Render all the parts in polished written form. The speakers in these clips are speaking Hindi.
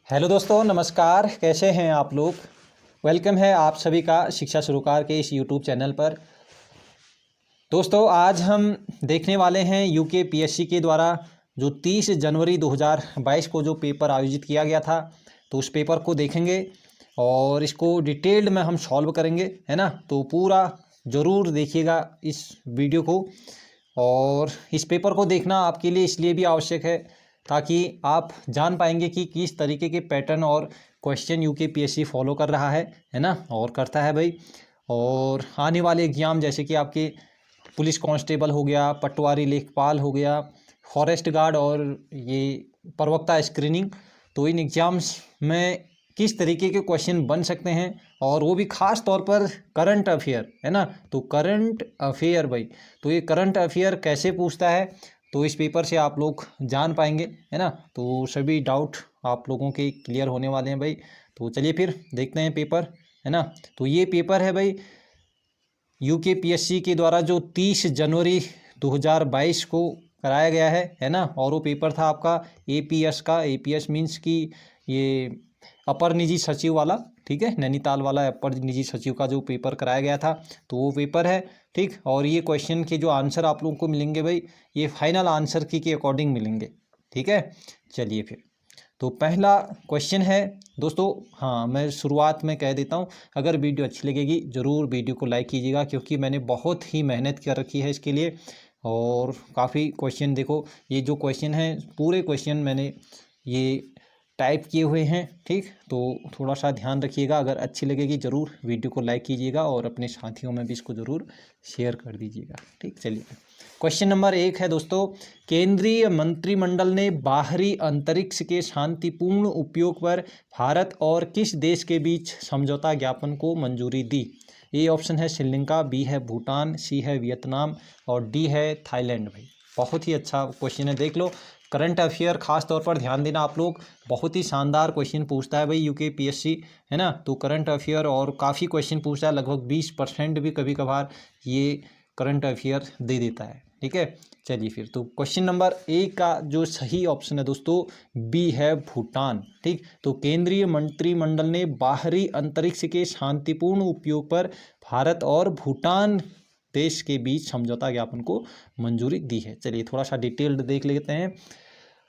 हेलो दोस्तों, नमस्कार। कैसे हैं आप लोग। वेलकम है आप सभी का शिक्षा सरोकार के इस यूट्यूब चैनल पर। दोस्तों, आज हम देखने वाले हैं यूके पीएससी के द्वारा जो 30 जनवरी 2022 को जो पेपर आयोजित किया गया था, तो उस पेपर को देखेंगे और इसको डिटेल्ड में हम सॉल्व करेंगे, है ना। तो पूरा ज़रूर देखिएगा इस वीडियो को। और इस पेपर को देखना आपके लिए इसलिए भी आवश्यक है ताकि आप जान पाएंगे कि किस तरीके के पैटर्न और क्वेश्चन यूके पीएससी फॉलो कर रहा है ना, और करता है भाई। और आने वाले एग्ज़ाम जैसे कि आपके पुलिस कांस्टेबल हो गया, पटवारी लेखपाल हो गया, फॉरेस्ट गार्ड और ये प्रवक्ता स्क्रीनिंग, तो इन एग्ज़ाम्स में किस तरीके के क्वेश्चन बन सकते हैं, और वो भी ख़ास तौर पर करंट अफेयर, है ना। तो करंट अफेयर भाई, तो ये करंट अफेयर कैसे पूछता है, तो इस पेपर से आप लोग जान पाएंगे, है ना। तो सभी डाउट आप लोगों के क्लियर होने वाले हैं भाई। तो चलिए फिर देखते हैं पेपर, है ना। तो ये पेपर है भाई यूके पीएससी के द्वारा जो 30 जनवरी 2022 को कराया गया है ना। और वो पेपर था आपका एपीएस का। एपीएस मीन्स कि ये अपर निजी सचिव वाला, ठीक है, नैनीताल वाला अपर निजी सचिव का जो पेपर कराया गया था, तो वो पेपर है, ठीक। और ये क्वेश्चन के जो आंसर आप लोगों को मिलेंगे भाई, ये फाइनल आंसर की के अकॉर्डिंग मिलेंगे, ठीक है। चलिए फिर, तो पहला क्वेश्चन है दोस्तों। हाँ, मैं शुरुआत में कह देता हूँ, अगर वीडियो अच्छी लगेगी ज़रूर वीडियो को लाइक कीजिएगा, क्योंकि मैंने बहुत ही मेहनत कर रखी है इसके लिए। और काफ़ी क्वेश्चन देखो, ये जो क्वेश्चन है पूरे क्वेश्चन मैंने ये टाइप किए हुए हैं, ठीक। तो थोड़ा सा ध्यान रखिएगा, अगर अच्छी लगेगी ज़रूर वीडियो को लाइक कीजिएगा और अपने साथियों में भी इसको ज़रूर शेयर कर दीजिएगा, ठीक। चलिए, क्वेश्चन नंबर 1 है दोस्तों। केंद्रीय मंत्रिमंडल ने बाहरी अंतरिक्ष के शांतिपूर्ण उपयोग पर भारत और किस देश के बीच समझौता ज्ञापन को मंजूरी दी। ए ऑप्शन है श्रीलंका, बी है भूटान, सी है वियतनाम और डी है थाईलैंड। भाई बहुत ही अच्छा क्वेश्चन है, देख लो। करंट अफेयर खास तौर पर ध्यान देना आप लोग, बहुत ही शानदार क्वेश्चन पूछता है भाई यूके पीएससी, है ना। तो करंट अफेयर और काफ़ी क्वेश्चन पूछता है, लगभग 20% भी कभी कभार ये करंट अफेयर दे देता है, ठीक है। चलिए फिर, तो क्वेश्चन नंबर ए का जो सही ऑप्शन है दोस्तों, बी है भूटान, ठीक। तो केंद्रीय मंत्रिमंडल ने बाहरी अंतरिक्ष के शांतिपूर्ण उपयोग पर भारत और भूटान देश के बीच समझौता ज्ञापन को मंजूरी दी है। चलिए थोड़ा सा डिटेल्ड देख लेते हैं।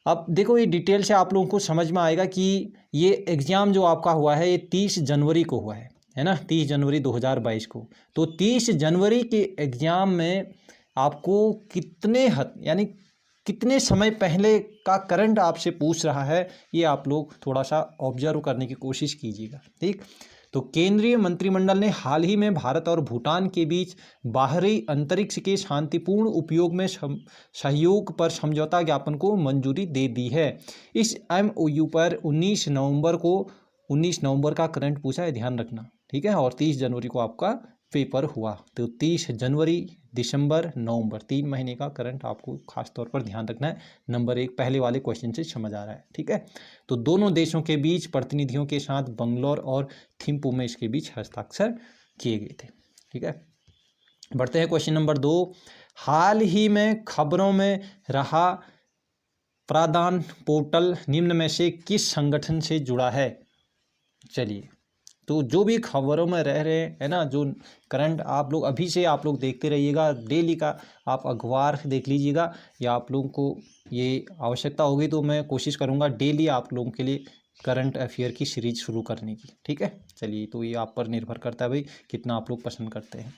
अब देखो, ये डिटेल से आप लोगों को समझ में आएगा कि ये एग्ज़ाम जो आपका हुआ है ये 30 जनवरी को हुआ है ना, 30 जनवरी 2022 को। तो 30 जनवरी के एग्ज़ाम में आपको कितने हद यानी कितने समय पहले का करंट आपसे पूछ रहा है, ये आप लोग थोड़ा सा ऑब्जर्व करने की कोशिश कीजिएगा, ठीक। तो केंद्रीय मंत्रिमंडल ने हाल ही में भारत और भूटान के बीच बाहरी अंतरिक्ष के शांतिपूर्ण उपयोग में सहयोग पर समझौता ज्ञापन को मंजूरी दे दी है। इस एमओयू पर 19 नवंबर का करंट पूछा है, ध्यान रखना, ठीक है। और 30 जनवरी को आपका पेपर हुआ। तो 30 जनवरी, दिसंबर, नवंबर, 3 महीने का करंट आपको खास तौर पर ध्यान रखना है। नंबर 1 पहले वाले क्वेश्चन से समझ आ रहा है, ठीक है। तो दोनों देशों के बीच प्रतिनिधियों के साथ बंगलौर और थिम्पू में इसके बीच हस्ताक्षर किए गए थे, ठीक है। बढ़ते हैं क्वेश्चन नंबर 2। हाल ही में खबरों में रहा प्रादान पोर्टल निम्न में से किस संगठन से जुड़ा है। चलिए, तो जो भी खबरों में रह रहे हैं, है ना, जो करंट आप लोग अभी से आप लोग देखते रहिएगा, डेली का आप अखबार देख लीजिएगा, या आप लोगों को ये आवश्यकता होगी तो मैं कोशिश करूँगा डेली आप लोगों के लिए करंट अफेयर की सीरीज शुरू करने की, ठीक है। चलिए, तो ये आप पर निर्भर करता है भाई कितना आप लोग पसंद करते हैं।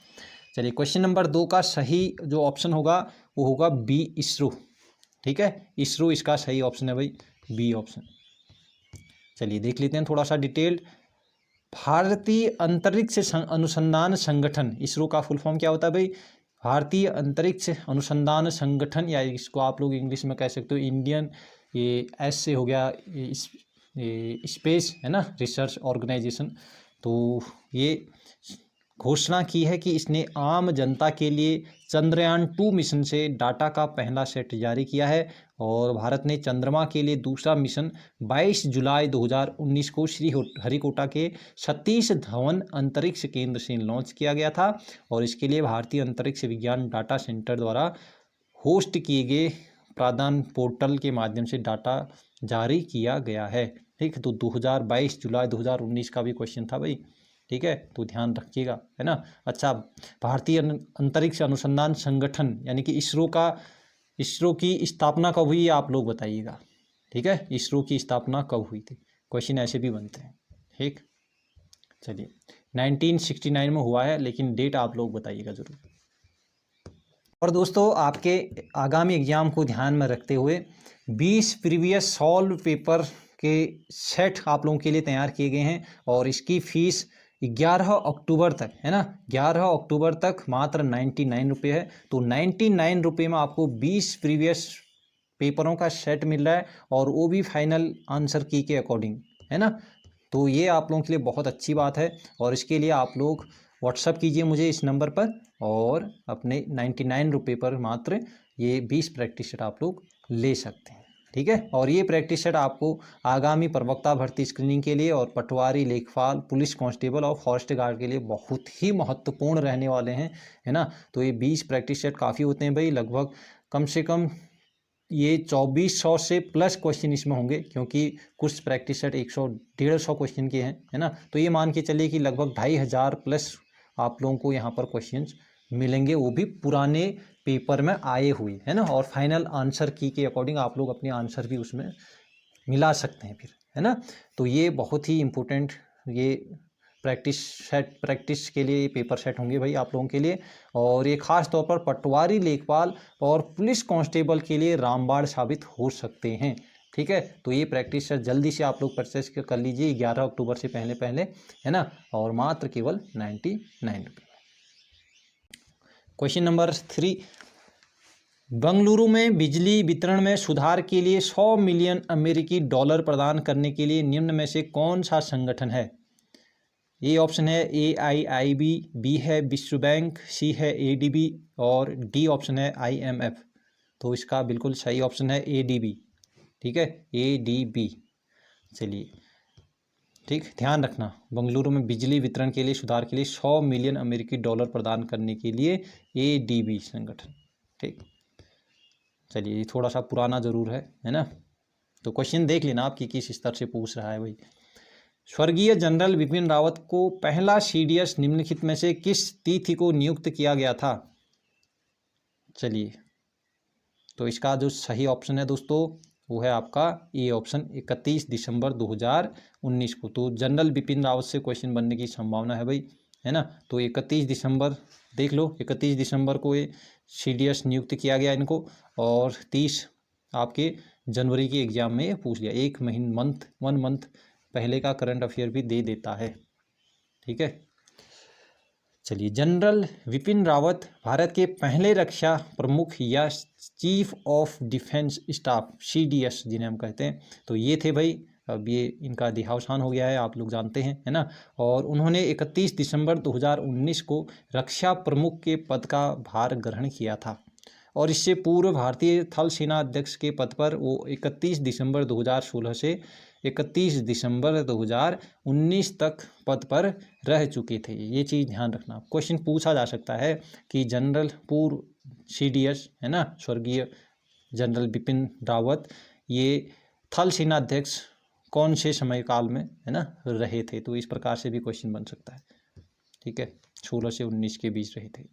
चलिए, क्वेश्चन नंबर 2 का सही जो ऑप्शन होगा वो होगा बी, इसरो, ठीक है। इसरो इसका सही ऑप्शन है भाई, बी ऑप्शन। चलिए देख लेते हैं थोड़ा सा डिटेल्ड। भारतीय अंतरिक्ष अनुसंधान संगठन, इसरो का फुल फॉर्म क्या होता है भाई, भारतीय अंतरिक्ष अनुसंधान संगठन, या इसको आप लोग इंग्लिश में कह सकते हो इंडियन, ये एस से हो गया ये स्पेस, है ना, रिसर्च ऑर्गेनाइजेशन। तो ये घोषणा की है कि इसने आम जनता के लिए चंद्रयान-2 मिशन से डाटा का पहला सेट जारी किया है। और भारत ने चंद्रमा के लिए दूसरा मिशन 22 जुलाई 2019 को श्रीहरिकोटा के सतीश धवन अंतरिक्ष केंद्र से लॉन्च किया गया था। और इसके लिए भारतीय अंतरिक्ष विज्ञान डाटा सेंटर द्वारा होस्ट किए गए प्रादान पोर्टल के माध्यम से डाटा जारी किया गया है। ठीक, तो 2022 जुलाई 2019 का भी क्वेश्चन था भाई। ठीक है, तो ध्यान रखिएगा, है ना। अच्छा, भारतीय अंतरिक्ष अनुसंधान संगठन यानी कि इसरो की स्थापना कब हुई, आप लोग बताइएगा। ठीक है, इसरो की स्थापना कब हुई थी, क्वेश्चन ऐसे भी बनते हैं। ठीक, चलिए 1969 में हुआ है, लेकिन डेट आप लोग बताइएगा जरूर। और दोस्तों, आपके आगामी एग्जाम को ध्यान में रखते हुए 20 प्रीवियस सॉल्व पेपर के सेट आप लोगों के लिए तैयार किए गए हैं, और इसकी फीस 11 अक्टूबर तक, है ना, 11 अक्टूबर तक मात्र 99 रुपये है। तो 99 रुपये में आपको 20 प्रीवियस पेपरों का सेट मिल रहा है, और वो भी फाइनल आंसर की के अकॉर्डिंग, है ना। तो ये आप लोगों के लिए बहुत अच्छी बात है, और इसके लिए आप लोग व्हाट्सअप कीजिए मुझे इस नंबर पर, और अपने 99 रुपये पर मात्र ये 20 प्रैक्टिस सेट आप लोग ले सकते हैं। ठीक है, और ये प्रैक्टिस सेट आपको आगामी प्रवक्ता भर्ती स्क्रीनिंग के लिए और पटवारी, लेखपाल, पुलिस कांस्टेबल और फॉरेस्ट गार्ड के लिए बहुत ही महत्वपूर्ण रहने वाले हैं, है ना। तो ये 20 प्रैक्टिस सेट काफ़ी होते हैं भाई, लगभग कम से कम ये 2400 से प्लस क्वेश्चन इसमें होंगे, क्योंकि कुछ प्रैक्टिस सेट 100-150 क्वेश्चन के हैं, है ना। तो ये मान के चलिए कि लगभग 2500 प्लस आप लोगों को यहाँ पर क्वेश्चंस मिलेंगे, वो भी पुराने पेपर में आए हुए, है ना। और फाइनल आंसर की के अकॉर्डिंग आप लोग अपने आंसर भी उसमें मिला सकते हैं फिर, है ना। तो ये बहुत ही इम्पोर्टेंट ये प्रैक्टिस के लिए पेपर सेट होंगे भाई आप लोगों के लिए, और ये खास तौर पर पटवारी, लेखपाल और पुलिस कांस्टेबल के लिए रामबाण साबित हो सकते हैं। ठीक है, तो ये प्रैक्टिस सेट जल्दी से आप लोग परचेस कर लीजिए 11 अक्टूबर से पहले पहले, है ना, और मात्र केवल 99 रुपये। क्वेश्चन नंबर 3, बेंगलुरु में बिजली वितरण में सुधार के लिए 100 मिलियन अमेरिकी डॉलर प्रदान करने के लिए निम्न में से कौन सा संगठन है। ए ऑप्शन है AIIB, बी है विश्व बैंक, सी है ADB और डी ऑप्शन है IMF। तो इसका बिल्कुल सही ऑप्शन है ADB। ठीक है, ADB। चलिए, ठीक, ध्यान रखना, बेंगलुरु में बिजली वितरण के लिए सुधार के लिए 100 मिलियन अमेरिकी डॉलर प्रदान करने के लिए ADB संगठन। ठीक, चलिए, ये थोड़ा सा पुराना जरूर है ना। तो क्वेश्चन देख लेना आप कि किस स्तर से पूछ रहा है भाई। स्वर्गीय जनरल बिपिन रावत को पहला CDS निम्नलिखित में से किस तिथि को नियुक्त किया गया था। चलिए, तो इसका जो सही ऑप्शन है दोस्तों वो है आपका ए ऑप्शन, 31 दिसंबर 2019 को। तो जनरल बिपिन रावत से क्वेश्चन बनने की संभावना है भाई, है ना। तो 31 दिसंबर देख लो, 31 दिसंबर को ये CDS नियुक्त किया गया इनको, और 30 आपके जनवरी के एग्जाम में पूछ लिया, 1 मंथ पहले का करंट अफेयर भी दे देता है। ठीक है, चलिए, जनरल विपिन रावत भारत के पहले रक्षा प्रमुख या chief of defence staff CDS जिन्हें हम कहते हैं, तो ये थे भाई। अब ये इनका देहावसान हो गया है, आप लोग जानते हैं, है ना। और उन्होंने 31 दिसंबर 2019 को रक्षा प्रमुख के पद का भार ग्रहण किया था, और इससे पूर्व भारतीय थल सेना अध्यक्ष के पद पर वो 31 दिसंबर 2016 से 31 दिसंबर 2019 तक पद पर रह चुके थे। ये चीज़ ध्यान रखना, क्वेश्चन पूछा जा सकता है कि जनरल पूर्व CDS, है ना, स्वर्गीय जनरल बिपिन रावत ये थल सेना अध्यक्ष कौन से समय काल में, है ना, रहे थे। तो इस प्रकार से भी क्वेश्चन बन सकता है। ठीक है, 16 से 19 के बीच रहे थे।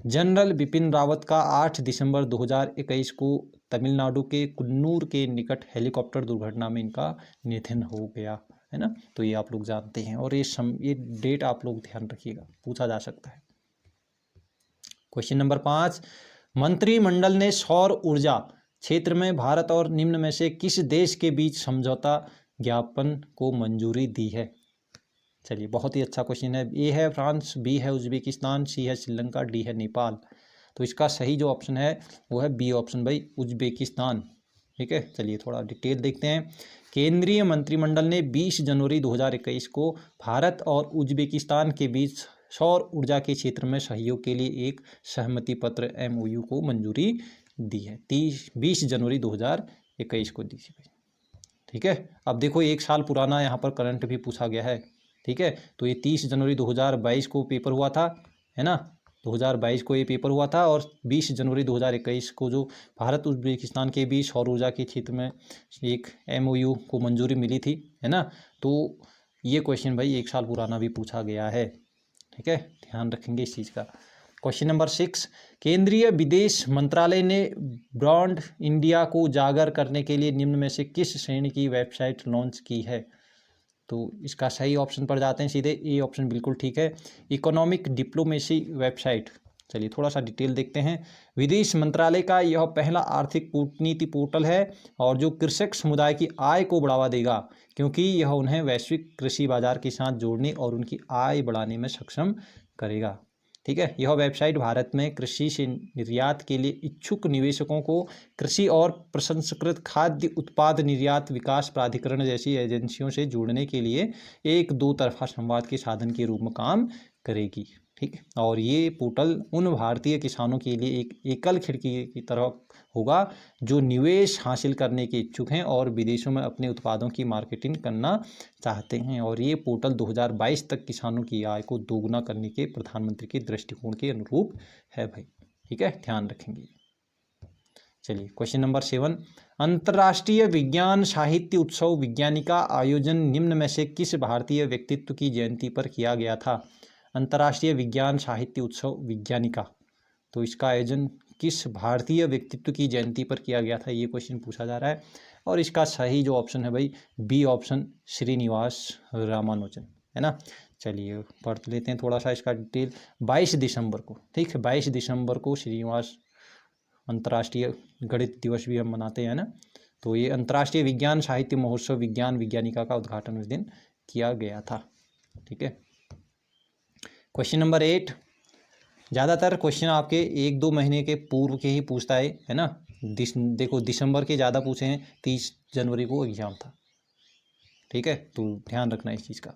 जनरल बिपिन रावत का 8 दिसंबर 2021 को तमिलनाडु के कुन्नूर के निकट हेलीकॉप्टर दुर्घटना में इनका निधन हो गया, है ना। तो ये आप लोग जानते हैं, और ये डेट आप लोग ध्यान रखिएगा, पूछा जा सकता है। क्वेश्चन नंबर 5, मंत्रिमंडल ने सौर ऊर्जा क्षेत्र में भारत और निम्न में से किस देश के बीच समझौता ज्ञापन को मंजूरी दी है। चलिए, बहुत ही अच्छा क्वेश्चन है। ए है फ्रांस, बी है उज्बेकिस्तान, सी है श्रीलंका, डी है नेपाल। तो इसका सही जो ऑप्शन है वो है बी ऑप्शन भाई, उज्बेकिस्तान। ठीक है, चलिए थोड़ा डिटेल देखते हैं। केंद्रीय मंत्रिमंडल ने 20 जनवरी 2021 को भारत और उज्बेकिस्तान के बीच सौर ऊर्जा के क्षेत्र में सहयोग के लिए एक सहमति पत्र MOU को मंजूरी दी है। 20 जनवरी 2021 को दी थी। ठीक है, अब देखो 1 साल पुराना यहाँ पर करंट भी पूछा गया है। ठीक है, तो ये 30 जनवरी 2022 को पेपर हुआ था, है ना। 2022 को ये पेपर हुआ था, और 20 जनवरी 2021 को जो भारत उज्बेकिस्तान के बीच सौर ऊर्जा के क्षेत्र में एक MOU को मंजूरी मिली थी, है ना। तो ये क्वेश्चन भाई 1 साल पुराना भी पूछा गया है, ठीक है, ध्यान रखेंगे इस चीज़ का। क्वेश्चन नंबर 6, केंद्रीय विदेश मंत्रालय ने ब्रॉड इंडिया को उजागर करने के लिए निम्न में से किस श्रेणी की वेबसाइट लॉन्च की है? तो इसका सही ऑप्शन पर जाते हैं सीधे, ए ऑप्शन बिल्कुल ठीक है, इकोनॉमिक डिप्लोमेसी वेबसाइट। चलिए थोड़ा सा डिटेल देखते हैं। विदेश मंत्रालय का यह पहला आर्थिक कूटनीति पोर्टल है और जो कृषक समुदाय की आय को बढ़ावा देगा, क्योंकि यह उन्हें वैश्विक कृषि बाजार के साथ जोड़ने और उनकी आय बढ़ाने में सक्षम करेगा, ठीक है। यह वेबसाइट भारत में कृषि से निर्यात के लिए इच्छुक निवेशकों को कृषि और प्रसंस्कृत खाद्य उत्पाद निर्यात विकास प्राधिकरण जैसी एजेंसियों से जोड़ने के लिए एक दो तरफा संवाद के साधन के रूप में काम करेगी, ठीक। और ये पोर्टल उन भारतीय किसानों के लिए एक एकल खिड़की की तरह होगा जो निवेश हासिल करने के इच्छुक हैं और विदेशों में अपने उत्पादों की मार्केटिंग करना चाहते हैं। और ये पोर्टल 2022 तक किसानों की आय को दोगुना करने के प्रधानमंत्री के दृष्टिकोण के अनुरूप है भाई, ठीक है, ध्यान रखेंगे। चलिए क्वेश्चन नंबर 7, अंतर्राष्ट्रीय विज्ञान साहित्य उत्सव विज्ञानी का आयोजन निम्न में से किस भारतीय व्यक्तित्व की जयंती पर किया गया था? अंतर्राष्ट्रीय विज्ञान साहित्य उत्सव विज्ञानिका, तो इसका आयोजन किस भारतीय व्यक्तित्व की जयंती पर किया गया था, ये क्वेश्चन पूछा जा रहा है। और इसका सही जो ऑप्शन है भाई बी ऑप्शन, श्रीनिवास रामानुजन, है ना। चलिए पढ़ लेते हैं थोड़ा सा इसका डिटेल। 22 दिसंबर को, ठीक है, 22 दिसंबर को श्रीनिवास अंतर्राष्ट्रीय गणित दिवस भी हम मनाते हैं ना। तो ये अंतर्राष्ट्रीय विज्ञान साहित्य महोत्सव विज्ञान विज्ञानिका का उद्घाटन उस दिन किया गया था, ठीक है। क्वेश्चन नंबर 8, ज़्यादातर क्वेश्चन आपके 1-2 महीने के पूर्व के ही पूछता है ना। देखो दिसंबर के ज़्यादा पूछे हैं, 30 जनवरी को एग्जाम था, ठीक है, तो ध्यान रखना इस चीज़ का।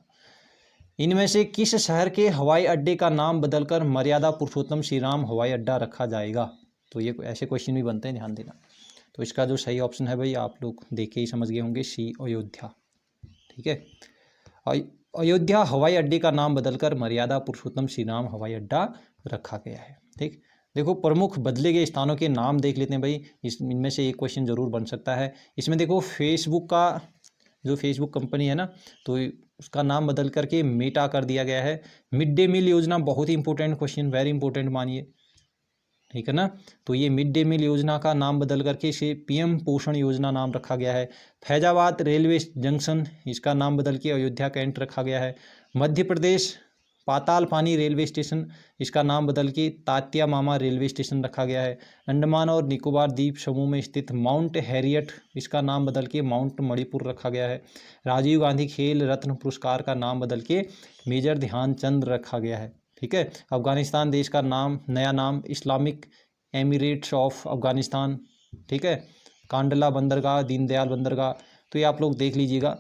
इनमें से किस शहर के हवाई अड्डे का नाम बदलकर मर्यादा पुरुषोत्तम श्री राम हवाई अड्डा रखा जाएगा? तो ये ऐसे क्वेश्चन भी बनते हैं, ध्यान देना। तो इसका जो सही ऑप्शन है भाई आप लोग देख के ही समझ गए होंगे, सी अयोध्या, ठीक है। अयोध्या हवाई अड्डे का नाम बदलकर मर्यादा पुरुषोत्तम श्री राम हवाई अड्डा रखा गया है, ठीक। देखो प्रमुख बदले गए स्थानों के नाम देख लेते हैं भाई, इनमें से एक क्वेश्चन जरूर बन सकता है। इसमें देखो फेसबुक का जो फेसबुक कंपनी है ना, तो उसका नाम बदल करके मेटा कर दिया गया है। मिड डे मील योजना बहुत ही इंपॉर्टेंट क्वेश्चन, वेरी इंपॉर्टेंट मानिए, ठीक है ना। तो ये मिड डे मील योजना का नाम बदल करके इसे PM पोषण योजना नाम रखा गया है। फैजाबाद रेलवे जंक्शन, इसका नाम बदल के अयोध्या कैंट रखा गया है। मध्य प्रदेश पाताल पानी रेलवे स्टेशन, इसका नाम बदल के तात्या मामा रेलवे स्टेशन रखा गया है। अंडमान और निकोबार द्वीप समूह में स्थित माउंट हैरियट, इसका नाम बदल के माउंट मणिपुर रखा गया है। राजीव गांधी खेल रत्न पुरस्कार का नाम बदल के मेजर ध्यानचंद रखा गया है, ठीक है। अफगानिस्तान देश का नाम, नया नाम इस्लामिक एमिरेट्स ऑफ अफगानिस्तान, ठीक है। कांडला बंदरगाह, दीनदयाल बंदरगाह, तो ये आप लोग देख लीजिएगा,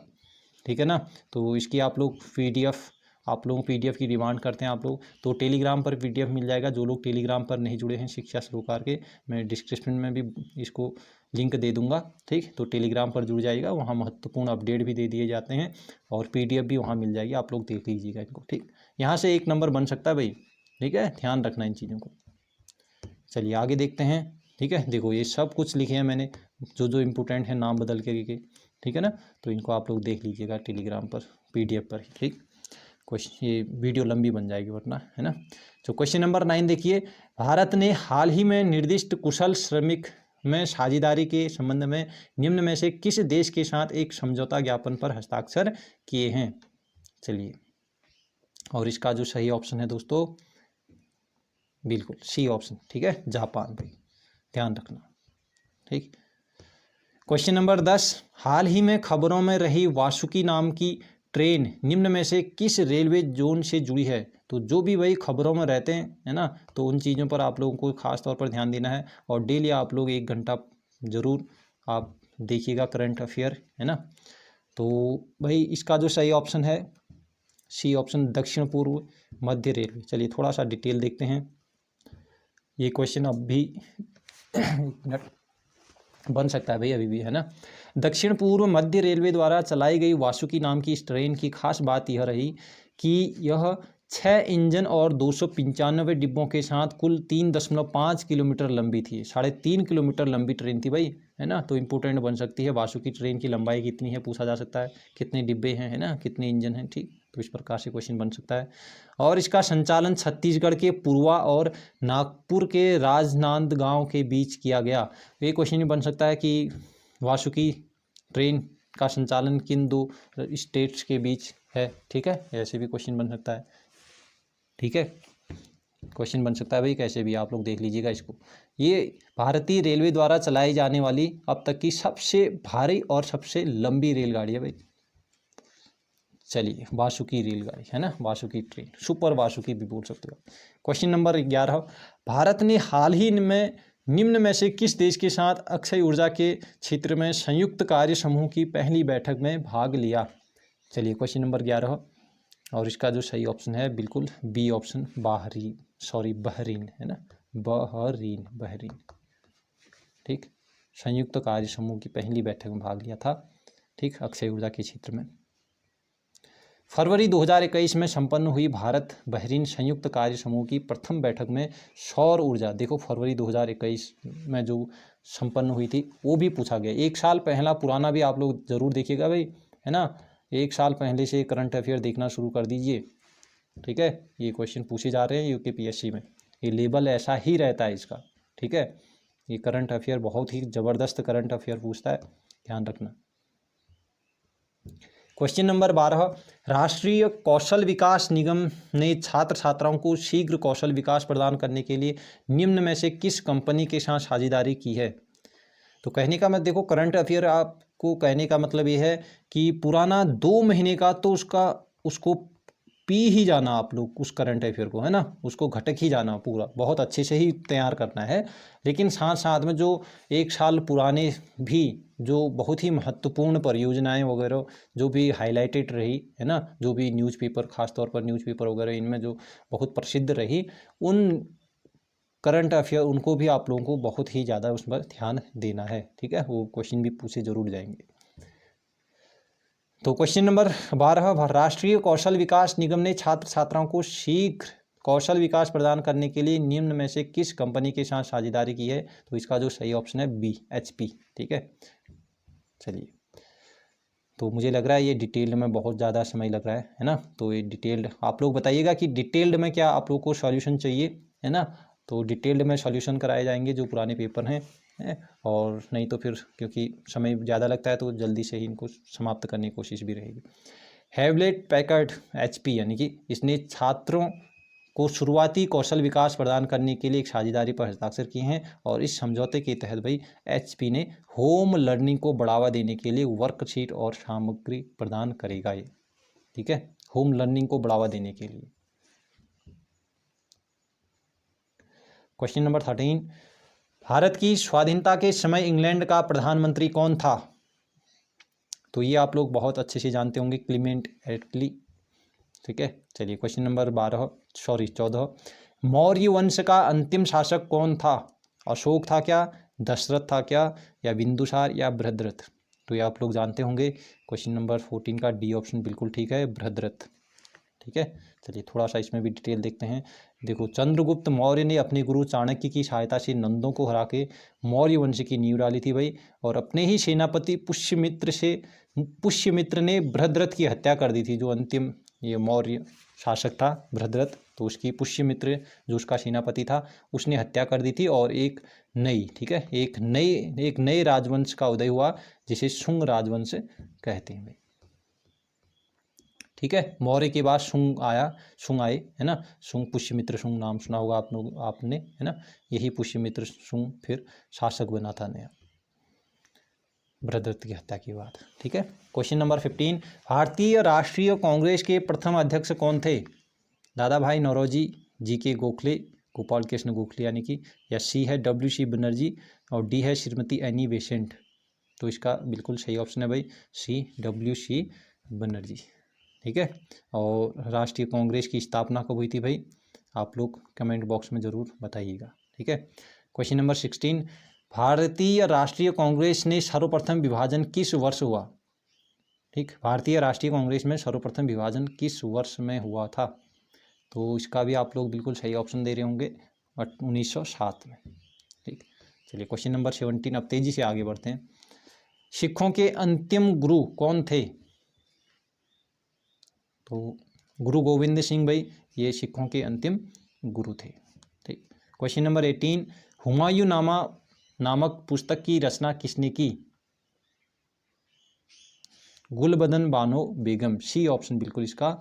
ठीक है ना। तो इसकी आप लोग PDF, आप लोग PDF की डिमांड करते हैं आप लोग, तो टेलीग्राम पर PDF मिल जाएगा। जो लोग टेलीग्राम पर नहीं जुड़े हैं शिक्षा सरोकार के, मैं डिस्क्रिप्शन में भी इसको लिंक दे दूंगा, ठीक। तो टेलीग्राम पर जुड़ जाइएगा, वहाँ महत्वपूर्ण अपडेट भी दे दिए जाते हैं और PDF भी वहाँ मिल जाएगी, आप लोग देख लीजिएगा इनको, ठीक। यहाँ से 1 नंबर बन सकता है भाई, ठीक है, ध्यान रखना इन चीज़ों को। चलिए आगे देखते हैं, ठीक है। देखो ये सब कुछ लिखे हैं मैंने, जो जो इम्पोर्टेंट है नाम बदल के, ठीक है ना। तो इनको आप लोग देख लीजिएगा टेलीग्राम पर PDF पर, ठीक। क्वेश्चन ये वीडियो लंबी बन जाएगी वरना, है ना। तो क्वेश्चन नंबर 9 देखिए, भारत ने हाल ही में निर्दिष्ट कुशल श्रमिक में साझेदारी के संबंध में निम्न में से किस देश के साथ एक समझौता ज्ञापन पर हस्ताक्षर किए हैं? चलिए, और इसका जो सही ऑप्शन है दोस्तों बिल्कुल सी ऑप्शन, ठीक है, जापान भाई, ध्यान रखना, ठीक। क्वेश्चन नंबर 10, हाल ही में खबरों में रही वासुकी नाम की ट्रेन निम्न में से किस रेलवे जोन से जुड़ी है? तो जो भी भाई खबरों में रहते हैं, है ना, तो उन चीज़ों पर आप लोगों को खास तौर पर ध्यान देना है और डेली आप लोग 1 घंटा ज़रूर आप देखिएगा करंट अफेयर, है ना। तो भाई इसका जो सही ऑप्शन है सी ऑप्शन, दक्षिण पूर्व मध्य रेलवे। चलिए थोड़ा सा डिटेल देखते हैं, ये क्वेश्चन अब भी बन सकता है भाई अभी भी, है ना। दक्षिण पूर्व मध्य रेलवे द्वारा चलाई गई वासुकी नाम की इस ट्रेन की खास बात यह रही कि यह 6 इंजन और 295 डिब्बों के साथ कुल 3.5 किलोमीटर लंबी थी। 3.5 किलोमीटर लंबी ट्रेन थी भाई, है ना। तो इम्पोर्टेंट बन सकती है, वासुकी ट्रेन की लंबाई कितनी है पूछा जा सकता है, कितने डिब्बे हैं, है ना, कितने इंजन हैं, ठीक। तो इस प्रकार से क्वेश्चन बन सकता है। और इसका संचालन छत्तीसगढ़ के पुरवा और नागपुर के राजनांदगांव के बीच किया गया। ये क्वेश्चन बन सकता है कि वासुकी ट्रेन का संचालन किन दो स्टेट्स के बीच है, ठीक है। ऐसे भी क्वेश्चन बन सकता है, ठीक है। क्वेश्चन बन सकता है भाई कैसे भी, आप लोग देख लीजिएगा इसको। ये भारतीय रेलवे द्वारा चलाई जाने वाली अब तक की सबसे भारी और सबसे लंबी रेलगाड़ी है भाई। चलिए, वासुकी रेलगाड़ी, है ना, वासुकी ट्रेन, सुपर वासुकी भी बोल सकते हो। क्वेश्चन नंबर 11, भारत ने हाल ही में निम्न में से किस देश के साथ अक्षय ऊर्जा के क्षेत्र में संयुक्त कार्य समूह की पहली बैठक में भाग लिया। चलिए, क्वेश्चन नंबर 11, और इसका जो सही ऑप्शन है बिल्कुल बी ऑप्शन, बहरीन, है ना, बहरीन, ठीक। संयुक्त कार्य समूह की पहली बैठक में भाग लिया था, ठीक, अक्षय ऊर्जा के क्षेत्र में। फरवरी 2021 में संपन्न हुई भारत बहरीन संयुक्त कार्य समूह की प्रथम बैठक में सौर ऊर्जा, देखो फरवरी 2021 में जो संपन्न हुई थी वो भी पूछा गया। एक साल पहला पुराना भी आप लोग जरूर देखिएगा भाई, है ना, एक साल पहले से करंट अफेयर देखना शुरू कर दीजिए, ठीक है। ये क्वेश्चन पूछे जा रहे हैं यूकेपीएससी में, ये लेवल ऐसा ही रहता है इसका, ठीक है। ये करंट अफेयर बहुत ही ज़बरदस्त करंट अफेयर पूछता है, ध्यान रखना। क्वेश्चन नंबर 12, राष्ट्रीय कौशल विकास निगम ने छात्र छात्राओं को शीघ्र कौशल विकास प्रदान करने के लिए निम्न में से किस कंपनी के साथ साझेदारी की है। तो कहने का मतलब देखो, करंट अफेयर आपको कहने का मतलब ये है कि पुराना 2 महीने का तो उसको पी ही जाना आप लोग, उस करंट अफेयर को, है ना, उसको घटक ही जाना, पूरा बहुत अच्छे से ही तैयार करना है। लेकिन साथ साथ में जो एक साल पुराने भी जो बहुत ही महत्वपूर्ण परियोजनाएं वगैरह जो भी हाईलाइटेड रही, है ना, जो भी न्यूज़पेपर, खासतौर पर न्यूज़पेपर वगैरह इनमें जो बहुत प्रसिद्ध रही, उन करंट अफेयर उनको भी आप लोगों को बहुत ही ज़्यादा उस पर ध्यान देना है, ठीक है। वो क्वेश्चन भी पूछे जरूर जाएंगे। तो क्वेश्चन नंबर 12, राष्ट्रीय कौशल विकास निगम ने छात्र छात्राओं को शीघ्र कौशल विकास प्रदान करने के लिए निम्न में से किस कंपनी के साथ साझेदारी की है। तो इसका जो सही ऑप्शन है बी, HP, ठीक है। चलिए, तो मुझे लग रहा है ये डिटेल्ड में बहुत ज़्यादा समय लग रहा है ना। तो ये डिटेल्ड आप लोग बताइएगा कि डिटेल्ड में क्या आप लोग को सॉल्यूशन चाहिए, है ना। तो डिटेल्ड में सॉल्यूशन कराए जाएंगे जो पुराने पेपर हैं, और नहीं तो फिर क्योंकि समय ज़्यादा लगता है तो जल्दी से ही इनको समाप्त करने की कोशिश भी रहेगी। हेवलेट पैकर्ड HP यानी कि इसने छात्रों को शुरुआती कौशल विकास प्रदान करने के लिए एक साझेदारी पर हस्ताक्षर किए हैं, और इस समझौते के तहत भाई HP ने होम लर्निंग को बढ़ावा देने के लिए वर्कशीट और सामग्री प्रदान करेगा ये, ठीक है, होम लर्निंग को बढ़ावा देने के लिए। क्वेश्चन नंबर 13, भारत की स्वाधीनता के समय इंग्लैंड का प्रधानमंत्री कौन था। तो ये आप लोग बहुत अच्छे से जानते होंगे, क्लीमेंट एटली, ठीक है। चलिए, क्वेश्चन नंबर 14, मौर्य वंश का अंतिम शासक कौन था। अशोक था क्या, दशरथ था क्या, या बिंदुसार या बृहद्रथ। तो ये आप लोग जानते होंगे। क्वेश्चन नंबर 14 का डी ऑप्शन बिल्कुल ठीक है, बृहद्रथ, ठीक है। चलिए, थोड़ा सा इसमें भी डिटेल देखते हैं। देखो, चंद्रगुप्त मौर्य ने अपने गुरु चाणक्य की सहायता से नंदों को हरा के मौर्य वंश की नींव डाली थी भाई, और अपने ही सेनापति पुष्यमित्र ने बृहद्रथ की हत्या कर दी थी। जो अंतिम ये मौर्य शासक था बृहद्रथ, तो उसकी पुष्यमित्र जो उसका सेनापति था उसने हत्या कर दी थी, और एक नई, ठीक है, एक नए राजवंश का उदय हुआ जिसे शुंग राजवंश कहते हैं भाई, ठीक है। मौर्य के बाद शुंग आए, है ना। शुंग, पुष्यमित्र शुंग नाम सुना होगा आपने, है ना। यही पुष्यमित्र शुंग फिर शासक बना था नया बृहद्रथ की हत्या के बाद, ठीक है। क्वेश्चन नंबर 15, भारतीय राष्ट्रीय कांग्रेस के प्रथम अध्यक्ष कौन थे। दादा भाई नौरोजी, GK गोखले, गोपाल कृष्ण गोखले यानी कि, या सी है WC बनर्जी, और डी है श्रीमती एनी बेसेंट। तो इसका बिल्कुल सही ऑप्शन है भाई सी, WC बनर्जी, ठीक है। और राष्ट्रीय कांग्रेस की स्थापना कब हुई थी भाई, आप लोग कमेंट बॉक्स में ज़रूर बताइएगा, ठीक है। क्वेश्चन नंबर 16, भारतीय राष्ट्रीय कांग्रेस ने सर्वप्रथम विभाजन किस वर्ष हुआ। ठीक, भारतीय राष्ट्रीय कांग्रेस में सर्वप्रथम विभाजन किस वर्ष में हुआ था। तो इसका भी आप लोग बिल्कुल सही ऑप्शन दे रहे होंगे 1907 में। ठीक, चलिए क्वेश्चन नंबर 17, अब तेजी से आगे बढ़ते हैं। सिखों के अंतिम गुरु कौन थे? तो गुरु गोविंद सिंह भाई ये सिखों के अंतिम गुरु थे। ठीक, क्वेश्चन नंबर 18, हुमायूं नामा नामक पुस्तक की रचना किसने की? गुलबदन बानो बेगम, सी ऑप्शन बिल्कुल इसका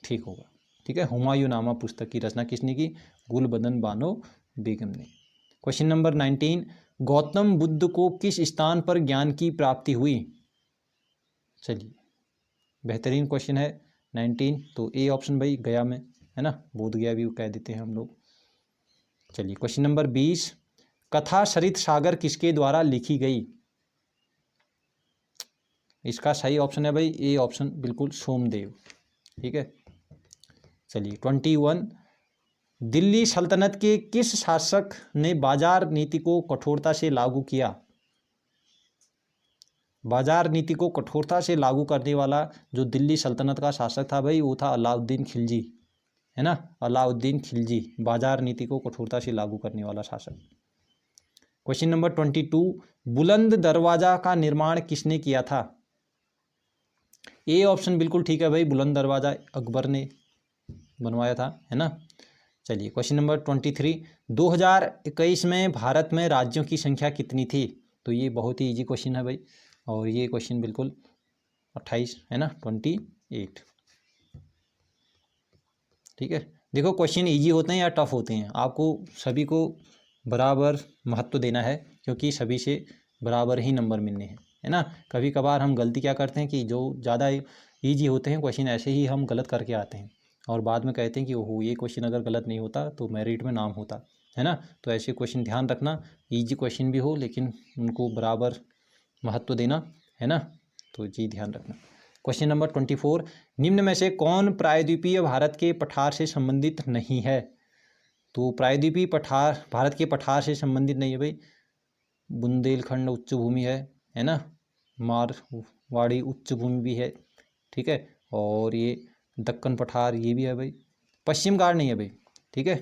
ठीक होगा। ठीक है, हुमायूं नामा पुस्तक की रचना किसने की? गुलबदन बानो बेगम ने। क्वेश्चन नंबर 19, गौतम बुद्ध को किस स्थान पर ज्ञान की प्राप्ति हुई? चलिए बेहतरीन क्वेश्चन है 19, तो ए ऑप्शन भाई गया में, है ना, बोध गया भी कह देते हैं हम लोग। चलिए क्वेश्चन नंबर 20, कथा सरित सागर किसके द्वारा लिखी गई? इसका सही ऑप्शन है भाई ए ऑप्शन बिल्कुल सोमदेव। ठीक है, चलिए 21, दिल्ली सल्तनत के किस शासक ने बाजार नीति को कठोरता से लागू किया? बाजार नीति को कठोरता से लागू करने वाला जो दिल्ली सल्तनत का शासक था भाई वो था अलाउद्दीन खिलजी, है ना, अलाउद्दीन खिलजी, बाजार नीति को कठोरता से लागू करने वाला शासक। क्वेश्चन नंबर 22, बुलंद दरवाजा का निर्माण किसने किया था? ए ऑप्शन बिल्कुल ठीक है भाई, बुलंद दरवाजा अकबर ने बनवाया था, है ना। चलिए क्वेश्चन नंबर 23, 2021 में भारत में राज्यों की संख्या कितनी थी? तो ये बहुत ही इजी क्वेश्चन है भाई, और ये क्वेश्चन बिल्कुल 28 है ना, 28। ठीक है, देखो क्वेश्चन इजी होते हैं या टफ होते हैं, आपको सभी को बराबर महत्व देना है, क्योंकि सभी से बराबर ही नंबर मिलने हैं, है ना। कभी कभार हम गलती क्या करते हैं कि जो ज़्यादा इजी होते हैं क्वेश्चन ऐसे ही हम गलत करके आते हैं, और बाद में कहते हैं कि ओहो ये क्वेश्चन अगर गलत नहीं होता तो मेरिट में नाम होता, है ना। तो ऐसे क्वेश्चन ध्यान रखना, ईजी क्वेश्चन भी हो लेकिन उनको बराबर महत्व देना, है ना, तो जी ध्यान रखना। क्वेश्चन नंबर 24, निम्न में से कौन प्रायद्वीपीय भारत के पठार से संबंधित नहीं है? तो प्रायद्वीपीय पठार भारत के पठार से संबंधित नहीं है भाई, बुंदेलखंड उच्च भूमि है ना, मारवाड़ी उच्च भूमि भी है, ठीक है, और ये दक्कन पठार ये भी है भाई, पश्चिम घाट नहीं है भाई, ठीक है,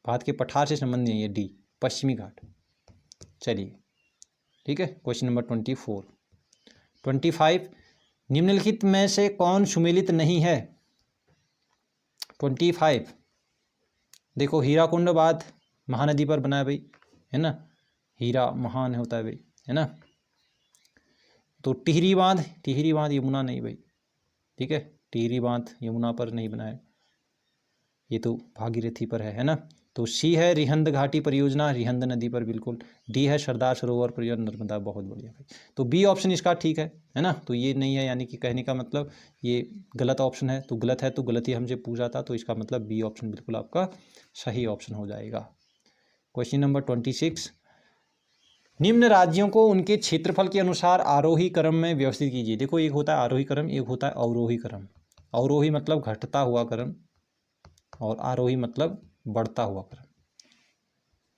भारत के पठार से संबंध नहीं है, डी पश्चिमी घाट। चलिए ठीक है, क्वेश्चन नंबर 24। 25, निम्नलिखित में से कौन सुमेलित नहीं है? 25, देखो हीराकुंड बांध महानदी पर बना है भाई, है ना, हीरा महान होता है भाई, है ना। तो टिहरी बांध यमुना नहीं भाई, ठीक है, टिहरी बांध यमुना पर नहीं बना है, ये तो भागीरथी पर है ना। तो सी है रिहंद घाटी परियोजना, रिहंद नदी पर बिल्कुल। डी है सरदार सरोवर परियोजना, नर्मदा, बहुत बढ़िया भाई। तो बी ऑप्शन इसका ठीक है ना। तो ये नहीं है, यानी कि कहने का मतलब ये गलत ऑप्शन है, तो गलत है तो गलत ही हमसे पूछा था, तो इसका मतलब बी ऑप्शन बिल्कुल आपका सही ऑप्शन हो जाएगा। क्वेश्चन नंबर 26, निम्न राज्यों को उनके क्षेत्रफल के अनुसार आरोही क्रम में व्यवस्थित कीजिए। देखो एक होता है आरोही क्रम, एक होता है अवरोही क्रम। अवरोही मतलब घटता हुआ क्रम, और आरोही मतलब बढ़ता हुआ क्रम,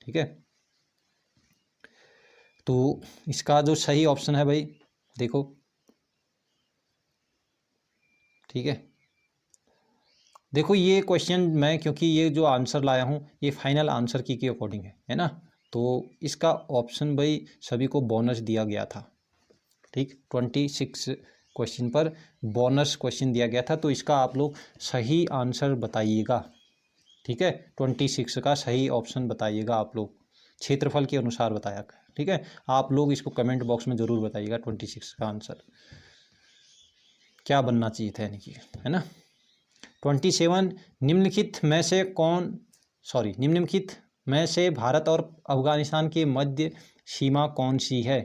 ठीक है। तो इसका जो सही ऑप्शन है भाई देखो, ठीक है, देखो ये क्वेश्चन मैं क्योंकि ये जो आंसर लाया हूँ ये फाइनल आंसर की के अकॉर्डिंग है ना। तो इसका ऑप्शन भाई सभी को बोनस दिया गया था, ठीक, 26 क्वेश्चन पर बोनस क्वेश्चन दिया गया था, तो इसका आप लोग सही आंसर बताइएगा, ठीक है। 26 का सही ऑप्शन बताइएगा आप लोग, क्षेत्रफल के अनुसार बताया, ठीक है। आप लोग इसको कमेंट बॉक्स में ज़रूर बताइएगा 26 का आंसर क्या बनना चाहिए था, यानी कि, है ना। 27, निम्नलिखित में से भारत और अफगानिस्तान के मध्य सीमा कौन सी है?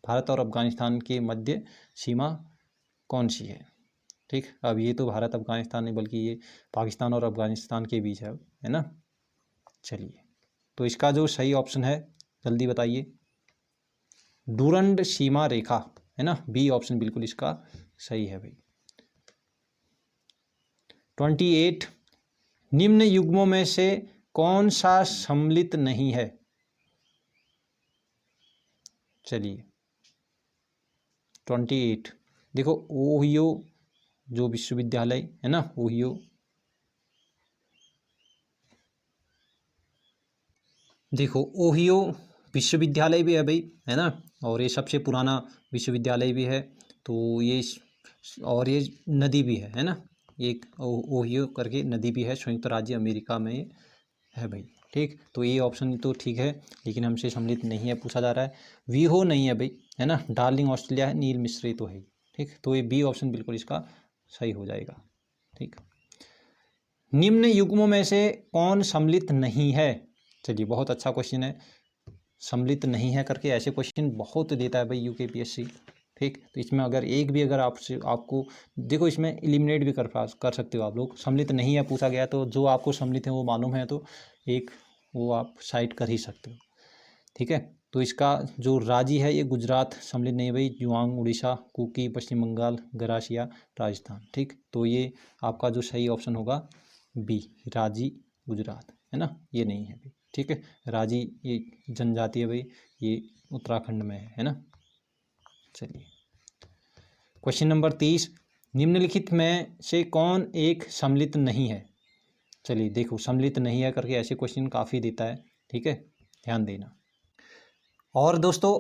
भारत और अफगानिस्तान के मध्य सीमा कौन सी है? ठीक, अब ये तो भारत अफगानिस्तान नहीं बल्कि ये पाकिस्तान और अफगानिस्तान के बीच है ना। चलिए, तो इसका जो सही ऑप्शन है जल्दी बताइए, डूरंड सीमा रेखा, है ना, बी ऑप्शन बिल्कुल इसका सही है भाई। 28, निम्न युग्मों में से कौन सा सम्मिलित नहीं है? चलिए 28, देखो ओहियो जो विश्वविद्यालय है ना, ओहियो देखो ओहियो विश्वविद्यालय भी है भाई, है ना, और ये सबसे पुराना विश्वविद्यालय भी है। तो ये और ये नदी भी है ना, एक ओहियो करके नदी भी है, संयुक्त राज्य अमेरिका में है भाई। ठीक, तो ये ऑप्शन तो ठीक है, लेकिन हमसे सम्मिलित नहीं है पूछा जा रहा है। वीहो नहीं है भाई, है ना, डार्लिंग ऑस्ट्रेलिया है, नील मिश्री तो है। ठीक, तो ये बी ऑप्शन बिल्कुल इसका सही हो जाएगा। ठीक, निम्न युग्मों में से कौन सम्मिलित नहीं है? चलिए, बहुत अच्छा क्वेश्चन है। सम्मिलित नहीं है करके ऐसे क्वेश्चन बहुत देता है भाई यूकेपीएससी। ठीक, तो इसमें अगर एक भी अगर आपसे आपको देखो, इसमें एलिमिनेट भी कर सकते हो आप लोग। सम्मिलित नहीं है पूछा गया तो जो आपको सम्मिलित है वो मालूम है तो एक वो आप साइड कर ही सकते हो। ठीक है, तो इसका जो राज्य है ये गुजरात सम्मिलित नहीं है भाई, जुआंग उड़ीसा, कुकी पश्चिम बंगाल, गरासिया राजस्थान। ठीक, तो ये आपका जो सही ऑप्शन होगा बी, राजी गुजरात, है ना, ये नहीं है भाई। ठीक है, राजी ये जनजाति है भाई, ये उत्तराखंड में है ना। चलिए, क्वेश्चन नंबर 30, निम्नलिखित में से कौन एक सम्मिलित नहीं है? चलिए देखो, सम्मिलित नहीं है करके ऐसे क्वेश्चन काफ़ी देता है। ठीक है, ध्यान देना। और दोस्तों,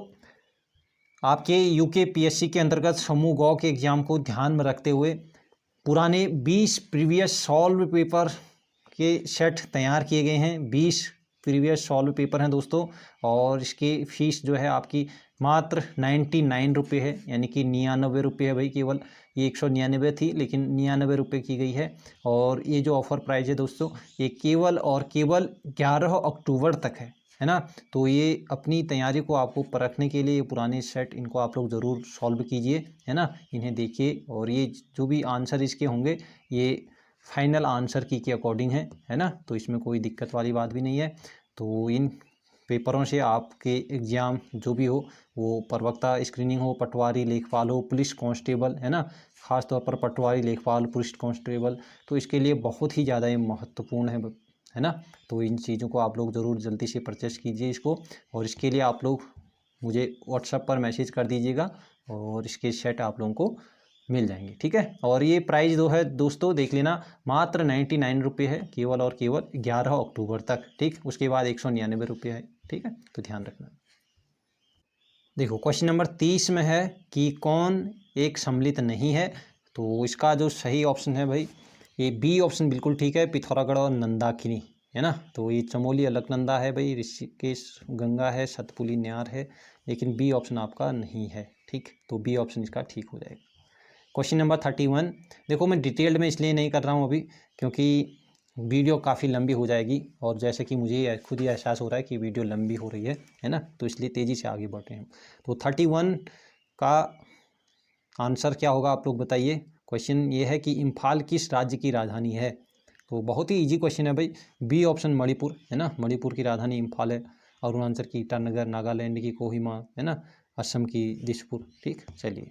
आपके यूकेपीएससी के अंतर्गत समूह गौ के एग्जाम को ध्यान में रखते हुए पुराने 20 प्रीवियस सॉल्व पेपर के सेट तैयार किए गए हैं। 20 प्रीवियस सॉल्व पेपर हैं दोस्तों, और इसकी फ़ीस जो है आपकी मात्र 99 रुपये है, यानी कि 99 रुपये है भाई केवल। ये 199 थी लेकिन 99 रुपये की गई है। और ये जो ऑफ़र प्राइस है दोस्तों, ये केवल और केवल 11 अक्टूबर तक है ना। तो ये अपनी तैयारी को आपको परखने के लिए ये पुराने सेट इनको आप लोग ज़रूर सॉल्व कीजिए, है ना, इन्हें देखिए। और ये जो भी आंसर इसके होंगे ये फाइनल आंसर की के अकॉर्डिंग है ना, तो इसमें कोई दिक्कत वाली बात भी नहीं है। तो इन पेपरों से आपके एग्ज़ाम जो भी हो, वो प्रवक्ता स्क्रीनिंग हो, पटवारी लेखपाल हो, पुलिस कांस्टेबल, है ना, ख़ास तौर पर पटवारी लेखपाल पुलिस कांस्टेबल, तो इसके लिए बहुत ही ज़्यादा ये महत्वपूर्ण है ना। तो इन चीज़ों को आप लोग ज़रूर जल्दी से परचेस कीजिए इसको, और इसके लिए आप लोग मुझे व्हाट्सएप पर मैसेज कर दीजिएगा और इसके सेट आप लोगों को मिल जाएंगे। ठीक है, और ये प्राइस जो है दोस्तों देख लेना, मात्र 99 रुपये है केवल और केवल 11 अक्टूबर तक। ठीक, उसके बाद 199 रुपये है। ठीक है, तो ध्यान रखना। देखो, क्वेश्चन नंबर 30 में है कि कौन एक सम्मिलित नहीं है, तो इसका जो सही ऑप्शन है भाई ये बी ऑप्शन बिल्कुल ठीक है, पिथौरागढ़ और नंदाकिनी, है ना। तो ये चमोली अलकनंदा है भाई, ऋषिकेश गंगा है, सतपुली न्यार है, लेकिन बी ऑप्शन आपका नहीं है। ठीक, तो बी ऑप्शन इसका ठीक हो जाएगा। क्वेश्चन नंबर 31, देखो मैं डिटेल्ड में इसलिए नहीं कर रहा हूँ अभी क्योंकि वीडियो काफ़ी लंबी हो जाएगी, और जैसे कि मुझे खुद ही एहसास हो रहा है कि वीडियो लंबी हो रही है ना, तो इसलिए तेज़ी से आगे बढ़ रहे हैं। तो 31 का आंसर क्या होगा आप लोग बताइए। क्वेश्चन ये है कि इम्फाल किस राज्य की राजधानी है? तो बहुत ही ईजी क्वेश्चन है भाई, बी ऑप्शन मणिपुर, है ना, मणिपुर की राजधानी इम्फाल है। अरुणाचल की ईटानगर, नागालैंड की कोहिमा, है ना, असम की दिसपुर। ठीक, चलिए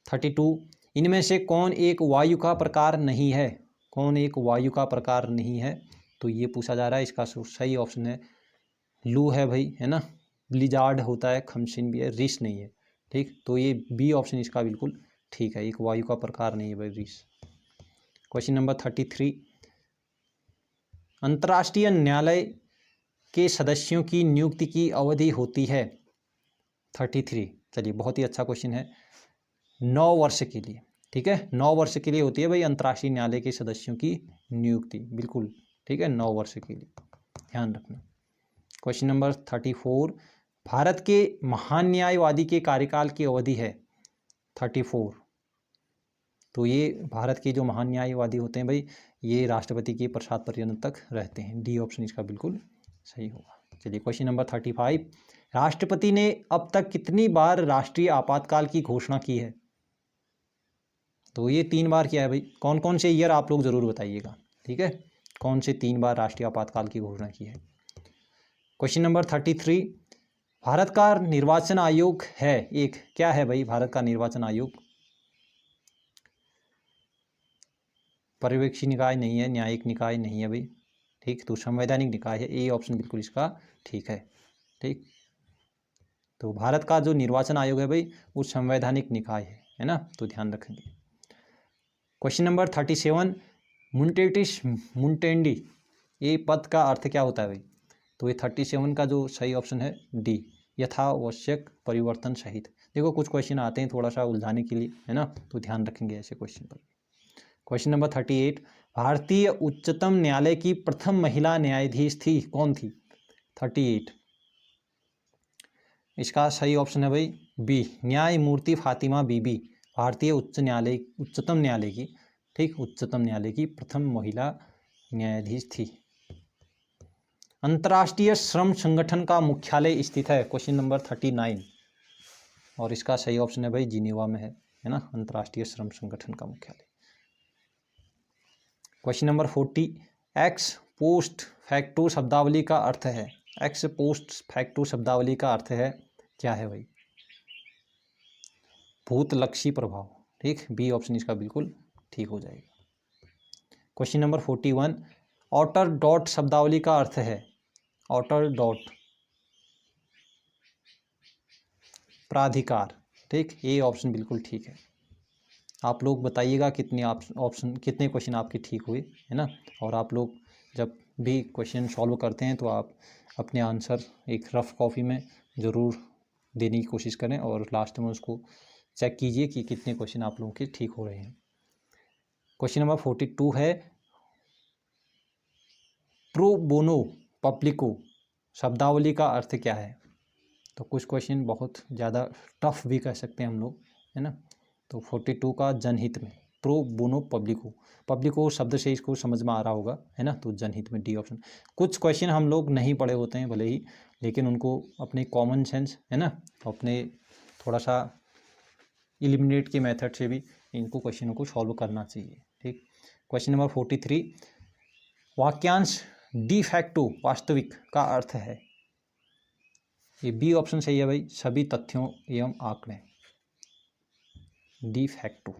32, इनमें से कौन एक वायु का प्रकार नहीं है? कौन एक वायु का प्रकार नहीं है, तो ये पूछा जा रहा है। इसका सही ऑप्शन है लू है भाई, है ना, ब्लिजार्ड होता है, खमसिन भी है, रिस नहीं है। ठीक, तो ये बी ऑप्शन इसका बिल्कुल ठीक है, एक वायु का प्रकार नहीं है भाई रिस। क्वेश्चन नंबर 33, अंतर्राष्ट्रीय न्यायालय के सदस्यों की नियुक्ति की अवधि होती है 33। चलिए, बहुत ही अच्छा क्वेश्चन है। 9 वर्ष के लिए, ठीक है, 9 वर्ष के लिए होती है भाई अंतर्राष्ट्रीय न्यायालय के सदस्यों की नियुक्ति, बिल्कुल ठीक है, 9 वर्ष के लिए, ध्यान रखना। क्वेश्चन नंबर 34, भारत के महान न्यायवादी के कार्यकाल की अवधि है 34। तो ये भारत के जो महान न्यायवादी होते हैं भाई, ये राष्ट्रपति के प्रसाद पर्यंत तक रहते हैं। डी ऑप्शन इसका बिल्कुल सही होगा। चलिए, क्वेश्चन नंबर 35, राष्ट्रपति ने अब तक कितनी बार राष्ट्रीय आपातकाल की घोषणा की है? तो ये 3 बार किया है भाई। कौन कौन से ईयर आप लोग ज़रूर बताइएगा। ठीक है, कौन से 3 बार राष्ट्रीय आपातकाल की घोषणा की है। क्वेश्चन नंबर 33, भारत का निर्वाचन आयोग है एक, क्या है भाई भारत का निर्वाचन आयोग? पर्यवेक्षी निकाय नहीं है, न्यायिक निकाय नहीं है भाई। ठीक, तो संवैधानिक निकाय है, ए ऑप्शन बिल्कुल इसका ठीक है। ठीक, तो भारत का जो निर्वाचन आयोग है भाई वो संवैधानिक निकाय है ना, तो ध्यान रखेंगे। क्वेश्चन नंबर 37, मुंटेटिस मुंटेंडी, ये पद का अर्थ क्या होता है भाई? तो ये 37 का जो सही ऑप्शन है डी, यथावश्यक परिवर्तन सहित। देखो कुछ क्वेश्चन आते हैं थोड़ा सा उलझाने के लिए, है ना, तो ध्यान रखेंगे ऐसे क्वेश्चन पर। क्वेश्चन नंबर 38, भारतीय उच्चतम न्यायालय की प्रथम महिला न्यायाधीश थी, कौन थी? 38, इसका सही ऑप्शन है भाई बी, न्यायमूर्ति फातिमा बीबी। भारतीय उच्चतम न्यायालय की, ठीक, उच्चतम न्यायालय की प्रथम महिला न्यायाधीश थी। अंतर्राष्ट्रीय श्रम संगठन का मुख्यालय स्थित है, क्वेश्चन नंबर 39, और इसका सही ऑप्शन है भाई जिनेवा में है ना, अंतर्राष्ट्रीय श्रम संगठन का मुख्यालय। Question number 40, x post facto शब्दावली का अर्थ है, एक्स पोस्ट फैक्टो शब्दावली का अर्थ है क्या है भाई? भूतलक्षी प्रभाव, ठीक, बी ऑप्शन इसका बिल्कुल ठीक हो जाएगा। क्वेश्चन नंबर 41, ऑटर डॉट शब्दावली का अर्थ है, ऑटर डॉट प्राधिकार, ठीक, ये ऑप्शन बिल्कुल ठीक है। आप लोग बताइएगा कितने ऑप्शन, कितने क्वेश्चन आपके ठीक हुए, है ना। और आप लोग जब भी क्वेश्चन सॉल्व करते हैं तो आप अपने आंसर एक रफ कॉपी में ज़रूर देने की कोशिश करें और लास्ट में उसको चेक कीजिए कि कितने क्वेश्चन आप लोगों के ठीक हो रहे हैं। क्वेश्चन नंबर 42 है, प्रो बोनो पब्लिको शब्दावली का अर्थ क्या है? तो कुछ क्वेश्चन बहुत ज़्यादा टफ भी कह सकते हैं हम लोग, है ना। तो 42 का जनहित में, प्रो बोनो पब्लिको, पब्लिको शब्द से इसको समझ में आ रहा होगा, है ना, तो जनहित में डी ऑप्शन। कुछ क्वेश्चन हम लोग नहीं पढ़े होते हैं भले ही, लेकिन उनको अपने कॉमन सेंस, है ना, अपने थोड़ा सा एलिमिनेट के मेथड से भी इनको क्वेश्चनों को सॉल्व करना चाहिए, ठीक। क्वेश्चन नंबर 43, वाक्यांश डी फैक्टो वास्तविक का अर्थ है, ये बी ऑप्शन सही है भाई, सभी तथ्यों एवं आंकड़े, डी फैक्टो।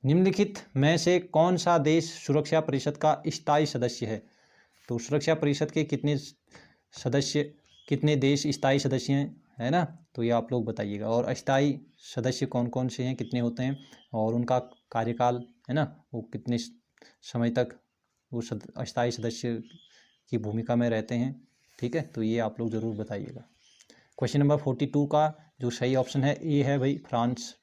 निम्नलिखित में से कौन सा देश सुरक्षा परिषद का स्थायी सदस्य है? तो सुरक्षा परिषद के कितने देश स्थायी सदस्य हैं, है ना, तो ये आप लोग बताइएगा। और अस्थायी सदस्य कौन कौन से हैं, कितने होते हैं, और उनका कार्यकाल, है ना, वो कितने समय तक वो अस्थायी सदस्य की भूमिका में रहते हैं, ठीक है, तो ये आप लोग ज़रूर बताइएगा। क्वेश्चन नंबर 42 का जो सही ऑप्शन है ए है भाई, फ्रांस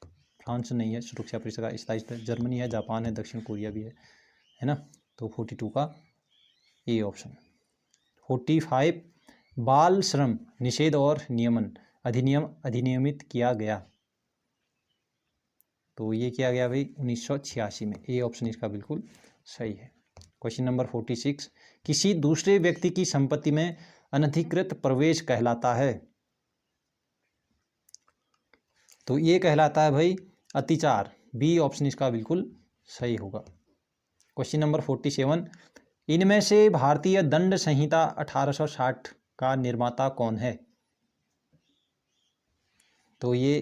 नहीं है सुरक्षा परिषद का स्थायी, जर्मनी है, जापान है, दक्षिण कोरिया भी है ना, तो 42 का ए ऑप्शन। 45, बाल श्रम निषेध और नियमन अधिनियम अधिनियमित किया गया, तो ये किया गया भाई 1986 में, ए ऑप्शन इसका बिल्कुल सही है। क्वेश्चन नंबर 46, किसी दूसरे व्यक्ति की संपत्ति में अनधिकृत प्रवेश कहलाता है, तो ये कहलाता है भाई अतिचार, बी ऑप्शन इसका बिल्कुल सही होगा। क्वेश्चन नंबर 47, इनमें से भारतीय दंड संहिता 1860 का निर्माता कौन है? तो ये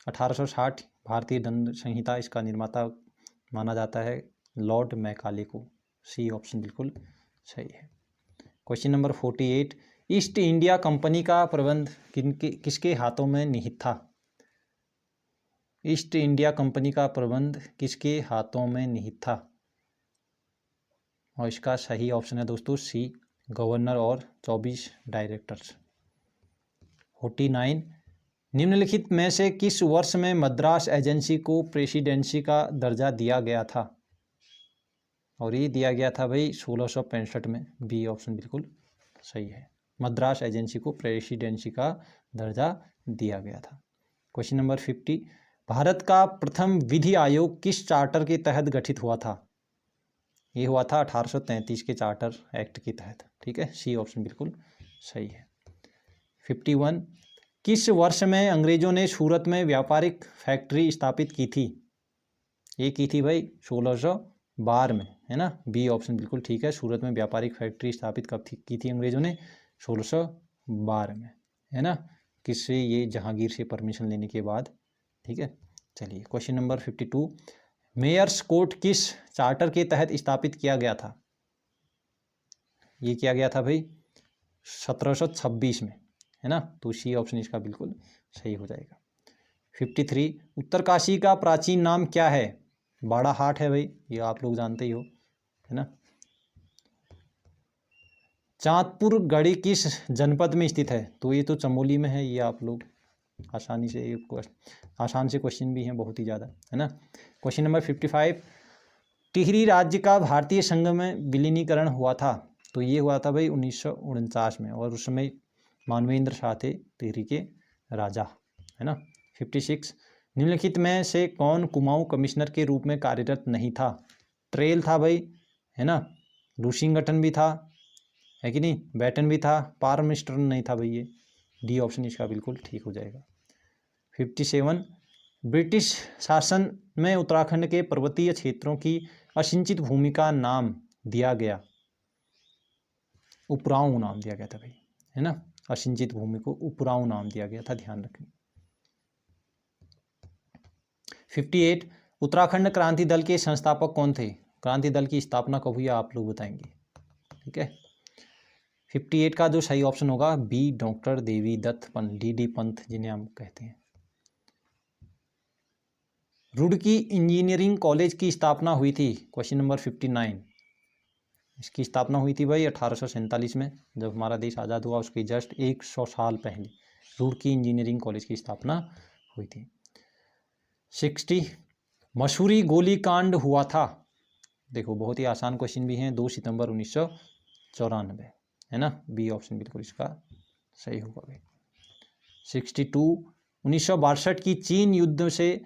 1860 भारतीय दंड संहिता, इसका निर्माता माना जाता है लॉर्ड मैकाले को, सी ऑप्शन बिल्कुल सही है। Question number 48, east India company का प्रबंध किसके हाथों में निहित था? ईस्ट इंडिया कंपनी का प्रबंध किसके हाथों में निहित था? और इसका सही ऑप्शन है दोस्तों सी, गवर्नर और 24 डायरेक्टर्स। 49, निम्नलिखित में से किस वर्ष में मद्रास एजेंसी को प्रेसिडेंसी का दर्जा दिया गया था? और ये दिया गया था भाई 1665 में, बी ऑप्शन बिल्कुल सही है, मद्रास एजेंसी को प्रेसिडेंसी का दर्जा दिया गया था। क्वेश्चन नंबर 50, भारत का प्रथम विधि आयोग किस चार्टर के तहत गठित हुआ था? ये हुआ था 1833 के चार्टर एक्ट के तहत, ठीक है, सी ऑप्शन बिल्कुल सही है। 51, किस वर्ष में अंग्रेजों ने सूरत में व्यापारिक फैक्ट्री स्थापित की थी? ये की थी भाई 1612 में, है ना, बी ऑप्शन बिल्कुल ठीक है, सूरत में व्यापारिक फैक्ट्री स्थापित कब की थी अंग्रेजों ने? 1612 में, है ना, किससे? ये जहांगीर से परमिशन लेने के बाद, ठीक है। चलिए क्वेश्चन नंबर 52, मेयर्स कोर्ट किस चार्टर के तहत स्थापित किया गया था? ये किया गया था भाई 1726 में, है ना, तो सी ऑप्शन इसका बिल्कुल सही हो जाएगा। 53, उत्तरकाशी का प्राचीन नाम क्या है? बाड़ा हाट है भाई, ये आप लोग जानते ही हो, है ना। चांदपुर गढ़ी किस जनपद में स्थित है? तो ये तो चमोली में है, ये आप लोग आसानी से आसान से क्वेश्चन भी हैं बहुत ही ज़्यादा, है ना। क्वेश्चन नंबर 55, टिहरी राज्य का भारतीय संघ में विलीनीकरण हुआ था? तो ये हुआ था भाई 1949 में, और उस समय मानवेंद्र शाह थे टिहरी के राजा, है ना। 56, निम्नलिखित में से कौन कुमाऊं कमिश्नर के रूप में कार्यरत नहीं था? ट्रेल था भाई, है ना, लूशिंगटन भी था, है कि नहीं, बैटन भी था, पारमिस्टर्न नहीं था भाई। ये डी ऑप्शन इसका बिल्कुल ठीक हो जाएगा। 57, ब्रिटिश शासन में उत्तराखंड के पर्वतीय क्षेत्रों की असिंचित भूमि का नाम दिया गया, उपराऊ नाम दिया गया था भाई, है ना। असिंचित भूमि को उपराऊ नाम दिया गया था, ध्यान रखें। 58, उत्तराखंड क्रांति दल के संस्थापक कौन थे? क्रांति दल की स्थापना कब हुई आप लोग बताएंगे, ठीक है। 58 का जो सही ऑप्शन होगा बी, डॉक्टर देवी दत्त पंत, डी पंत जिन्हें हम कहते हैं। रुड़की इंजीनियरिंग कॉलेज की स्थापना हुई थी? क्वेश्चन नंबर 59, इसकी स्थापना हुई थी भाई 1847 में, जब हमारा देश आज़ाद हुआ उसके जस्ट 100 साल पहले रुड़की इंजीनियरिंग कॉलेज की स्थापना हुई थी। 60, मसूरी गोलीकांड हुआ था? देखो बहुत ही आसान क्वेश्चन भी हैं, 2 सितंबर 1994, है ना। बी ऑप्शन बिल्कुल इसका सही होगा भाई। 62, 1962 की चीन युद्ध से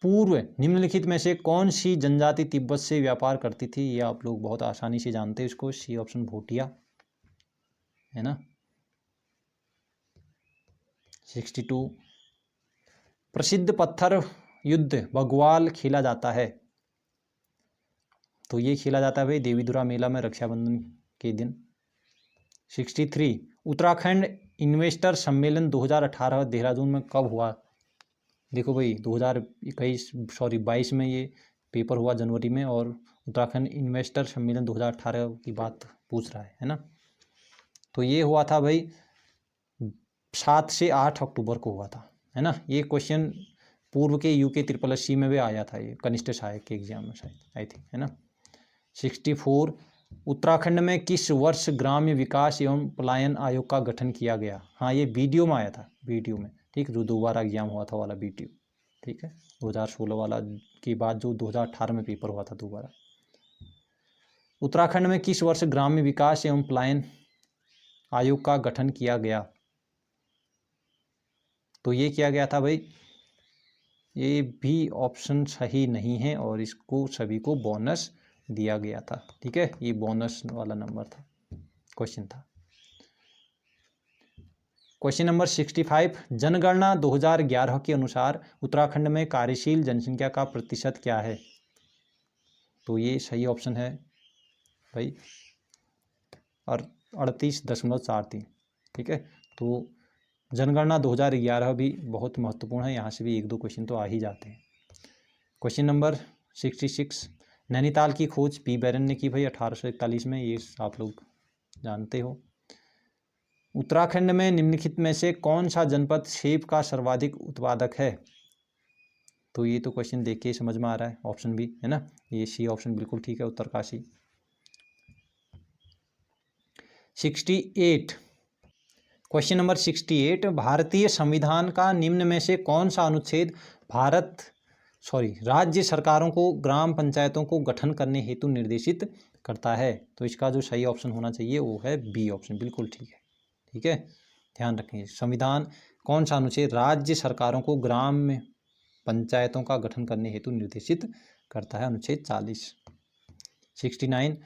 पूर्व निम्नलिखित में से कौन सी जनजाति तिब्बत से व्यापार करती थी? ये आप लोग बहुत आसानी से जानते हैं इसको, सी ऑप्शन भूटिया, है ना। 62, प्रसिद्ध पत्थर युद्ध बग्वाल खेला जाता है? तो ये खेला जाता है भाई देवीधुरा मेला में रक्षाबंधन के दिन। 63, उत्तराखंड इन्वेस्टर सम्मेलन 2018 देहरादून में कब हुआ? देखो भाई 2022 में ये पेपर हुआ जनवरी में, और उत्तराखंड इन्वेस्टर सम्मेलन 2018 की बात पूछ रहा है ना। तो ये हुआ था भाई 7 से 8 अक्टूबर को हुआ था, है ना। ये क्वेश्चन पूर्व के यूके SSC में भी आया था, ये कनिष्ठ सहायक के एग्जाम में शायद आई थी, है ना। 64, उत्तराखंड में किस वर्ष ग्राम्य विकास एवं पलायन आयोग का गठन किया गया? हाँ ये वीडियो में आया था, वीडियो में, ठीक, जो दोबारा एग्जाम हुआ था वाला वीडियो, ठीक है, 2016 वाला के बाद जो 2018 में पेपर हुआ था दोबारा। उत्तराखंड में किस वर्ष ग्राम्य विकास एवं पलायन आयोग का गठन किया गया? तो ये किया गया था भाई, ये भी ऑप्शन सही नहीं है, और इसको सभी को बोनस दिया गया था, ठीक है, ये बोनस वाला नंबर था, क्वेश्चन था। क्वेश्चन नंबर 65, जनगणना 2011 के अनुसार उत्तराखंड में कार्यशील जनसंख्या का प्रतिशत क्या है? तो ये सही ऑप्शन है भाई, और 38.43, ठीक है। तो जनगणना 2011 भी बहुत महत्वपूर्ण है, यहाँ से भी 1-2 क्वेश्चन तो आ ही जाते हैं। क्वेश्चन नंबर 66, नैनीताल की खोज पी बैरन ने की भाई 1841 में, ये आप लोग जानते हो। उत्तराखंड में निम्नलिखित में से कौन सा जनपद सेब का सर्वाधिक उत्पादक है? तो ये तो क्वेश्चन देख के समझ में आ रहा है, ऑप्शन बी, है ना, ये सी ऑप्शन बिल्कुल ठीक है, उत्तरकाशी। 68, क्वेश्चन नंबर 68, भारतीय संविधान का निम्न में से कौन सा अनुच्छेद राज्य सरकारों को ग्राम पंचायतों को गठन करने हेतु निर्देशित करता है? तो इसका जो सही ऑप्शन होना चाहिए वो है बी ऑप्शन, बिल्कुल ठीक है, ठीक है, ध्यान रखें। संविधान कौन सा अनुच्छेद राज्य सरकारों को ग्राम पंचायतों का गठन करने हेतु निर्देशित करता है? अनुच्छेद 40। 69,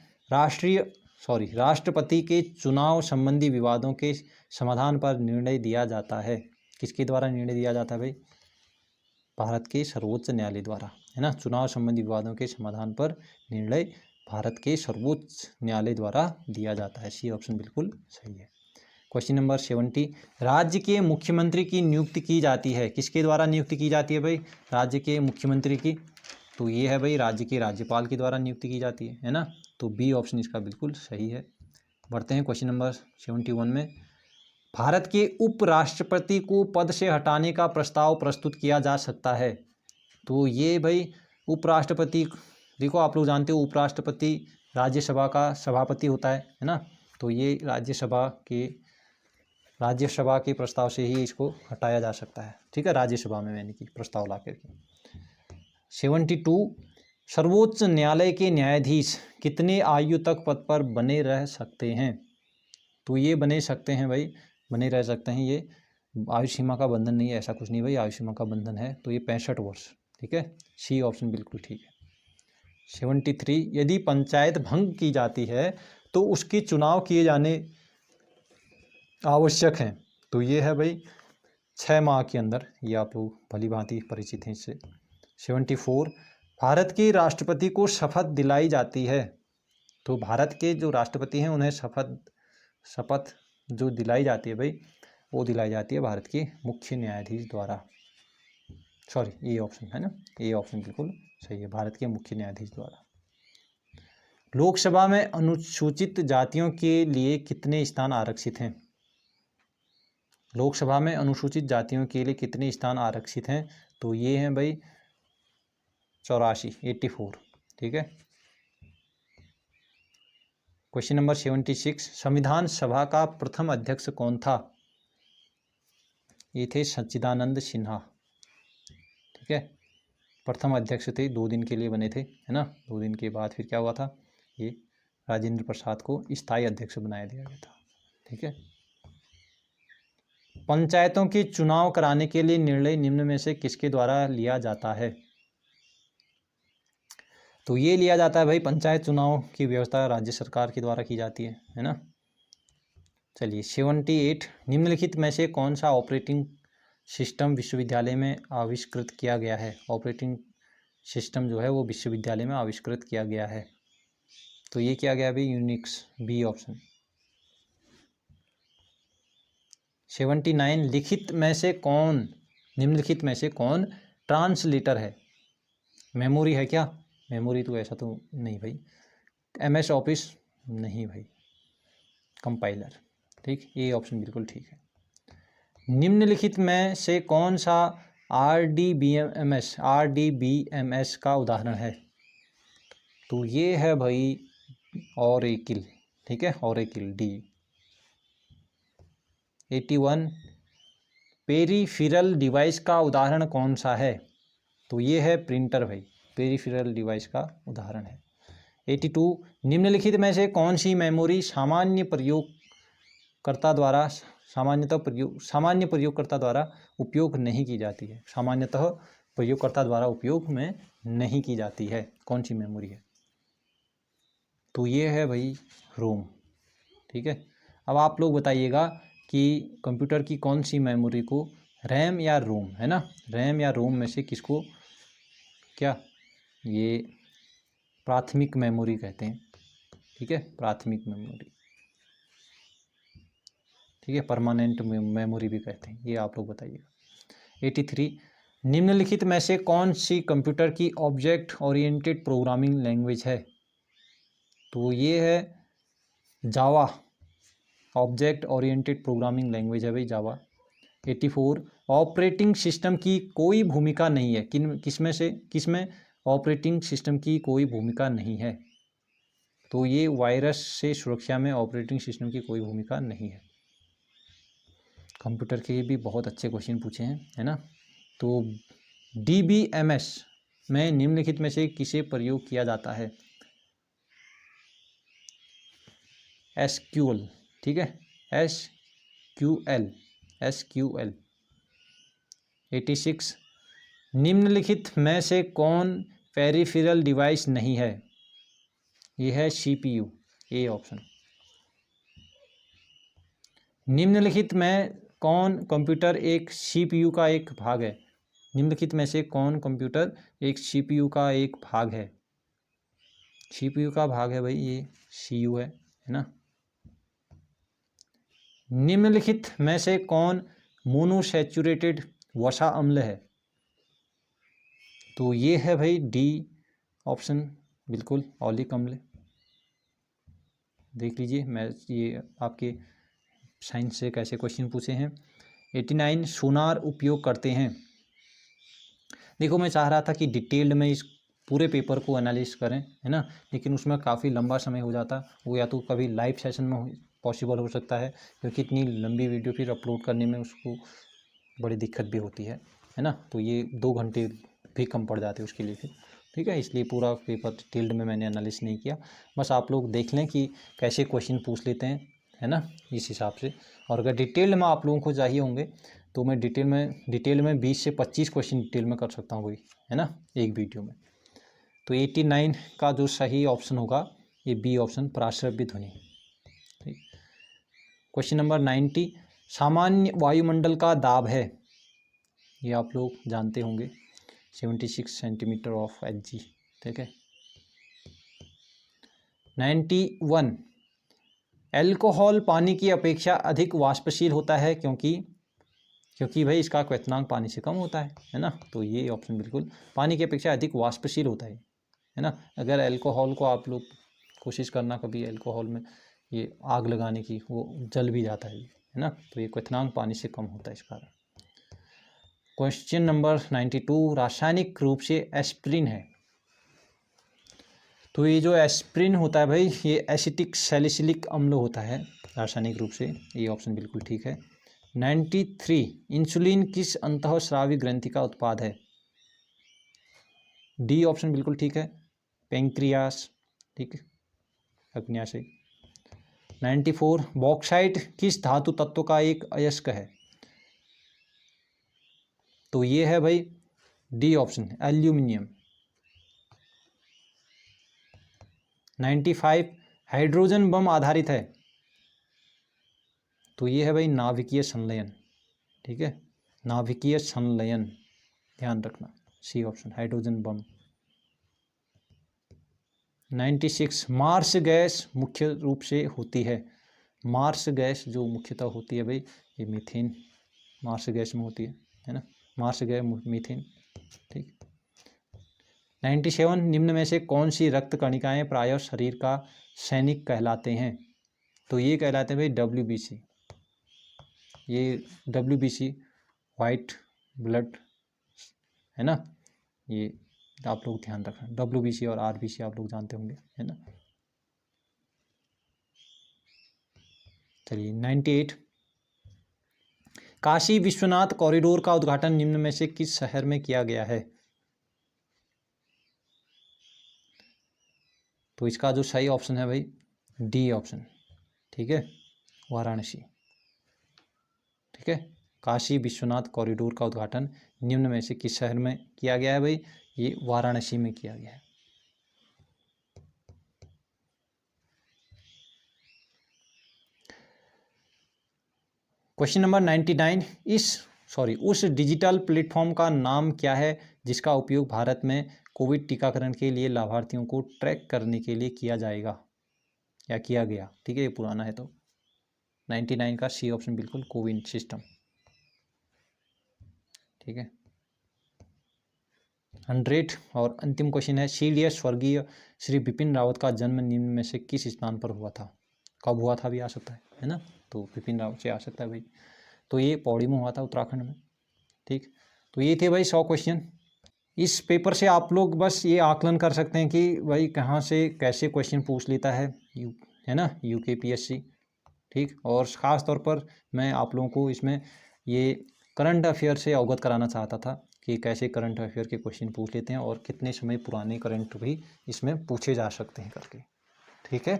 राष्ट्रपति के चुनाव संबंधी विवादों के समाधान पर निर्णय दिया जाता है? किसके द्वारा निर्णय दिया जाता है भाई? भारत के सर्वोच्च न्यायालय द्वारा, है ना। चुनाव संबंधी विवादों के समाधान पर निर्णय भारत के सर्वोच्च न्यायालय द्वारा दिया जाता है, सी ऑप्शन बिल्कुल सही है। क्वेश्चन नंबर 70, राज्य के मुख्यमंत्री की नियुक्ति की जाती है? किसके द्वारा नियुक्ति की जाती है भाई राज्य के मुख्यमंत्री की? तो ये है भाई राज्य के राज्यपाल के द्वारा नियुक्ति की जाती है ना। तो बी ऑप्शन इसका बिल्कुल सही है। बढ़ते हैं क्वेश्चन नंबर 71 में, भारत के उपराष्ट्रपति को पद से हटाने का प्रस्ताव प्रस्तुत किया जा सकता है? तो ये भाई उपराष्ट्रपति, देखो आप लोग जानते हो उपराष्ट्रपति राज्यसभा का सभापति होता है ना। तो ये राज्यसभा के प्रस्ताव से ही इसको हटाया जा सकता है, ठीक है, राज्यसभा में मैंने की प्रस्ताव ला करके। 72 सर्वोच्च न्यायालय के न्यायाधीश कितने आयु तक पद पर बने रह सकते हैं? तो ये बने सकते हैं भाई, बने रह सकते हैं, ये आयु सीमा का बंधन नहीं है, ऐसा कुछ नहीं भाई, आयु सीमा का बंधन है, तो ये 65 वर्ष, ठीक है, सी ऑप्शन बिल्कुल ठीक है। 73 यदि पंचायत भंग की जाती है तो उसके चुनाव किए जाने आवश्यक हैं, तो ये है भाई 6 माह के अंदर, ये आप लोग भली भांति परिचित हैं इससे। 74 भारत के राष्ट्रपति को शपथ दिलाई जाती है, तो भारत के जो राष्ट्रपति हैं उन्हें शपथ जो दिलाई जाती है भाई, वो दिलाई जाती है भारत के मुख्य न्यायाधीश द्वारा। सॉरी, ये ऑप्शन है ना, ये ऑप्शन बिल्कुल सही है, भारत के मुख्य न्यायाधीश द्वारा। लोकसभा में अनुसूचित जातियों के लिए कितने स्थान आरक्षित हैं? लोकसभा में अनुसूचित जातियों के लिए कितने स्थान आरक्षित हैं? तो ये हैं भाई 84, ठीक है। क्वेश्चन नंबर 76 संविधान सभा का प्रथम अध्यक्ष कौन था? ये थे सच्चिदानंद सिन्हा, ठीक है, प्रथम अध्यक्ष थे, 2 दिन के लिए बने थे, है ना। 2 दिन के बाद फिर क्या हुआ था, ये राजेंद्र प्रसाद को स्थायी अध्यक्ष बनाया दिया गया था, ठीक है। पंचायतों के चुनाव कराने के लिए निर्णय निम्न में से किसके द्वारा लिया जाता है? तो ये लिया जाता है भाई, पंचायत चुनाव की व्यवस्था राज्य सरकार के द्वारा की जाती है ना। चलिए 78 निम्नलिखित में से कौन सा ऑपरेटिंग सिस्टम विश्वविद्यालय में आविष्कृत किया गया है? ऑपरेटिंग सिस्टम जो है वो विश्वविद्यालय में आविष्कृत किया गया है, तो ये किया गया भाई यूनिक्स, बी ऑप्शन। 79 निम्नलिखित में से कौन ट्रांसलेटर है? मेमोरी है क्या? मेमोरी तो ऐसा तो नहीं भाई, MS ऑफिस नहीं भाई, कंपाइलर, ठीक, ये ऑप्शन बिल्कुल ठीक है। निम्नलिखित में से कौन सा RDBMS का उदाहरण है? तो ये है भाई ओरेकिल, ठीक है, ओरेकिल, डी। 81 पेरीफेरल डिवाइस का उदाहरण कौन सा है? तो ये है प्रिंटर भाई, पेरीफेरल डिवाइस का उदाहरण है। 82 निम्नलिखित में से कौन सी मेमोरी सामान्य प्रयोगकर्ता द्वारा उपयोग नहीं की जाती है? सामान्यतः प्रयोगकर्ता द्वारा उपयोग में नहीं की जाती है, कौन सी मेमोरी है? तो ये है भाई रोम, ठीक है। अब आप लोग बताइएगा कि कंप्यूटर की कौन सी मेमोरी को रैम या रोम, है ना, रैम या रोम में से किसको क्या ये प्राथमिक मेमोरी कहते हैं, ठीक है, प्राथमिक मेमोरी, ठीक है, परमानेंट मेमोरी भी कहते हैं, ये आप लोग बताइएगा। 83 निम्नलिखित में से कौन सी कंप्यूटर की ऑब्जेक्ट ओरिएंटेड प्रोग्रामिंग लैंग्वेज है? तो ये है जावा, ऑब्जेक्ट ओरिएंटेड प्रोग्रामिंग लैंग्वेज है भाई जावा। 84 ऑपरेटिंग सिस्टम की कोई भूमिका नहीं है, किसमें ऑपरेटिंग सिस्टम की कोई भूमिका नहीं है? तो ये वायरस से सुरक्षा में ऑपरेटिंग सिस्टम की कोई भूमिका नहीं है। कंप्यूटर के भी बहुत अच्छे क्वेश्चन पूछे हैं, है ना। तो DBMS में निम्नलिखित में से किसे प्रयोग किया जाता है? SQL, ठीक है, SQL। 86 निम्नलिखित में से कौन पेरिफेरल डिवाइस नहीं है? ये है CPU, ए ऑप्शन। निम्नलिखित में कौन कंप्यूटर एक CPU का एक भाग है? निम्नलिखित में से कौन कंप्यूटर एक CPU का एक भाग है? CPU का भाग है भाई ये CU है ना। निम्नलिखित में से कौन मोनोसैचुरेटेड वसा अम्ल है? तो ये है भाई D ऑप्शन, बिल्कुल ऑलिक अम्ल। देख लीजिए, मैं ये आपके साइंस से कैसे क्वेश्चन पूछे हैं। 89 सोनार उपयोग करते हैं। देखो मैं चाह रहा था कि डिटेल्ड में इस पूरे पेपर को एनालिसिस करें, है ना। लेकिन उसमें काफ़ी लंबा समय हो जाता, वो या तो कभी लाइव सेशन में पॉसिबल हो सकता है, क्योंकि इतनी लंबी वीडियो फिर अपलोड करने में उसको बड़ी दिक्कत भी होती है ना। तो ये 2 घंटे भी कम पड़ जाते हैं उसके लिए फिर, ठीक है। इसलिए पूरा पेपर डिटेल्ड में मैंने एनालिसिस नहीं किया, बस आप लोग देख लें कि कैसे क्वेश्चन पूछ लेते हैं, है ना, इस हिसाब से। और अगर डिटेल में आप लोगों को चाहिए होंगे तो मैं डिटेल में 20 से 25 क्वेश्चन डिटेल में कर सकता हूँ, वही, है ना, एक वीडियो में। तो 89 का जो सही ऑप्शन होगा ये बी ऑप्शन, प्राश्रव्य ध्वनि। ठीक। क्वेश्चन नंबर 90, सामान्य वायुमंडल का दाब है, ये आप लोग जानते होंगे, 76 सेंटीमीटर ऑफ Hg, ठीक है। 91, एल्कोहल पानी की अपेक्षा अधिक वाष्पशील होता है क्योंकि भाई इसका क्वथनांक पानी से कम होता है ना। तो ये ऑप्शन बिल्कुल, पानी की अपेक्षा अधिक वाष्पशील होता है ना। अगर एल्कोहल को आप लोग कोशिश करना कभी एल्कोहल में ये आग लगाने की, वो जल भी जाता है ना। तो ये क्वथनांक पानी से कम होता है इस कारण। क्वेश्चन नंबर 92, रासायनिक रूप से एस्प्रिन है, तो ये जो एस्प्रिन होता है भाई ये एसिटिक सैलिसिलिक अम्ल होता है रासायनिक रूप से, ये ऑप्शन बिल्कुल ठीक है। 93, इंसुलिन किस अंतःस्रावी ग्रंथि का उत्पाद है, डी ऑप्शन बिल्कुल ठीक है, पेंक्रियास, ठीक है, अग्न्याशय। 94, बॉक्साइट किस धातु तत्व का एक अयस्क है, तो ये है भाई D option, aluminium. 95, hydrogen bomb आधारित है, तो ये है भाई नाभिकीय संलयन, ठीक है, नाभिकीय संलयन, ध्यान रखना, C option, hydrogen bomb. 96, marsh gas मुख्य रूप से होती है, मार्स गैस जो मुख्यतः होती है भाई ये मीथेन मार्स गैस में होती है ना, मार्स गैस मीथेन, ठीक। 97, निम्न में से कौन सी रक्त कणिकाएं प्रायः शरीर का सैनिक कहलाते हैं, तो ये कहलाते हैं भाई WBC, ये WBC वाइट ब्लड, है ना, ये आप लोग ध्यान रखना, WBC और RBC आप लोग जानते होंगे, है ना। चलिए 98, काशी विश्वनाथ कॉरिडोर का उद्घाटन निम्न में से किस शहर में किया गया है, तो इसका जो सही ऑप्शन है भाई डी ऑप्शन, ठीक है, वाराणसी, ठीक है। काशी विश्वनाथ कॉरिडोर का उद्घाटन निम्न में से किस शहर में किया गया है भाई, ये वाराणसी में किया गया है। क्वेश्चन नंबर 99, उस डिजिटल प्लेटफॉर्म का नाम क्या है जिसका उपयोग भारत में कोविड टीकाकरण के लिए लाभार्थियों को ट्रैक करने के लिए किया जाएगा या किया गया, ठीक है, ये पुराना है। तो 99 का सी ऑप्शन बिल्कुल, कोविन सिस्टम, ठीक है। 100 और अंतिम क्वेश्चन है, CDS स्वर्गीय श्री बिपिन रावत का जन्म निम्न में से किस स्थान पर हुआ था, कब हुआ था भी आ सकता है ना, तो बिपिन रावत से आ सकता है भाई, तो ये पौड़ी में हुआ था, उत्तराखंड में, ठीक। तो ये थे भाई 100 क्वेश्चन। इस पेपर से आप लोग बस ये आकलन कर सकते हैं कि भाई कहाँ से कैसे क्वेश्चन पूछ लेता है ना, UKPSC, ठीक। और ख़ास तौर पर मैं आप लोगों को इसमें ये करंट अफेयर से अवगत कराना चाहता था कि कैसे करंट अफेयर के क्वेश्चन पूछ लेते हैं और कितने समय पुराने करंट भी इसमें पूछे जा सकते हैं करके, ठीक है।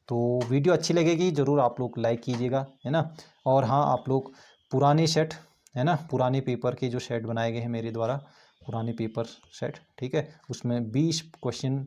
तो वीडियो अच्छी लगेगी ज़रूर आप लोग लाइक कीजिएगा, है ना। और हाँ, आप लोग पुराने सेट, है ना, पुराने पेपर के जो सेट बनाए गए हैं मेरे द्वारा, पुराने पेपर सेट, ठीक है, उसमें 20 क्वेश्चन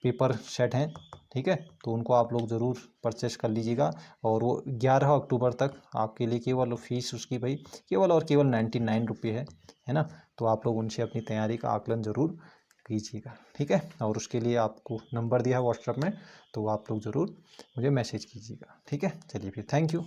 पेपर सेट हैं, ठीक है, तो उनको आप लोग ज़रूर परचेस कर लीजिएगा। और वो 11 अक्टूबर तक आपके लिए केवल फीस उसकी भाई केवल और केवल 99 रुपये है ना। तो आप लोग उनसे अपनी तैयारी का आकलन ज़रूर कीजिएगा, ठीक है। और उसके लिए आपको नंबर दिया है व्हाट्सएप में, तो आप लोग ज़रूर मुझे मैसेज कीजिएगा, ठीक है। चलिए फिर, थैंक यू।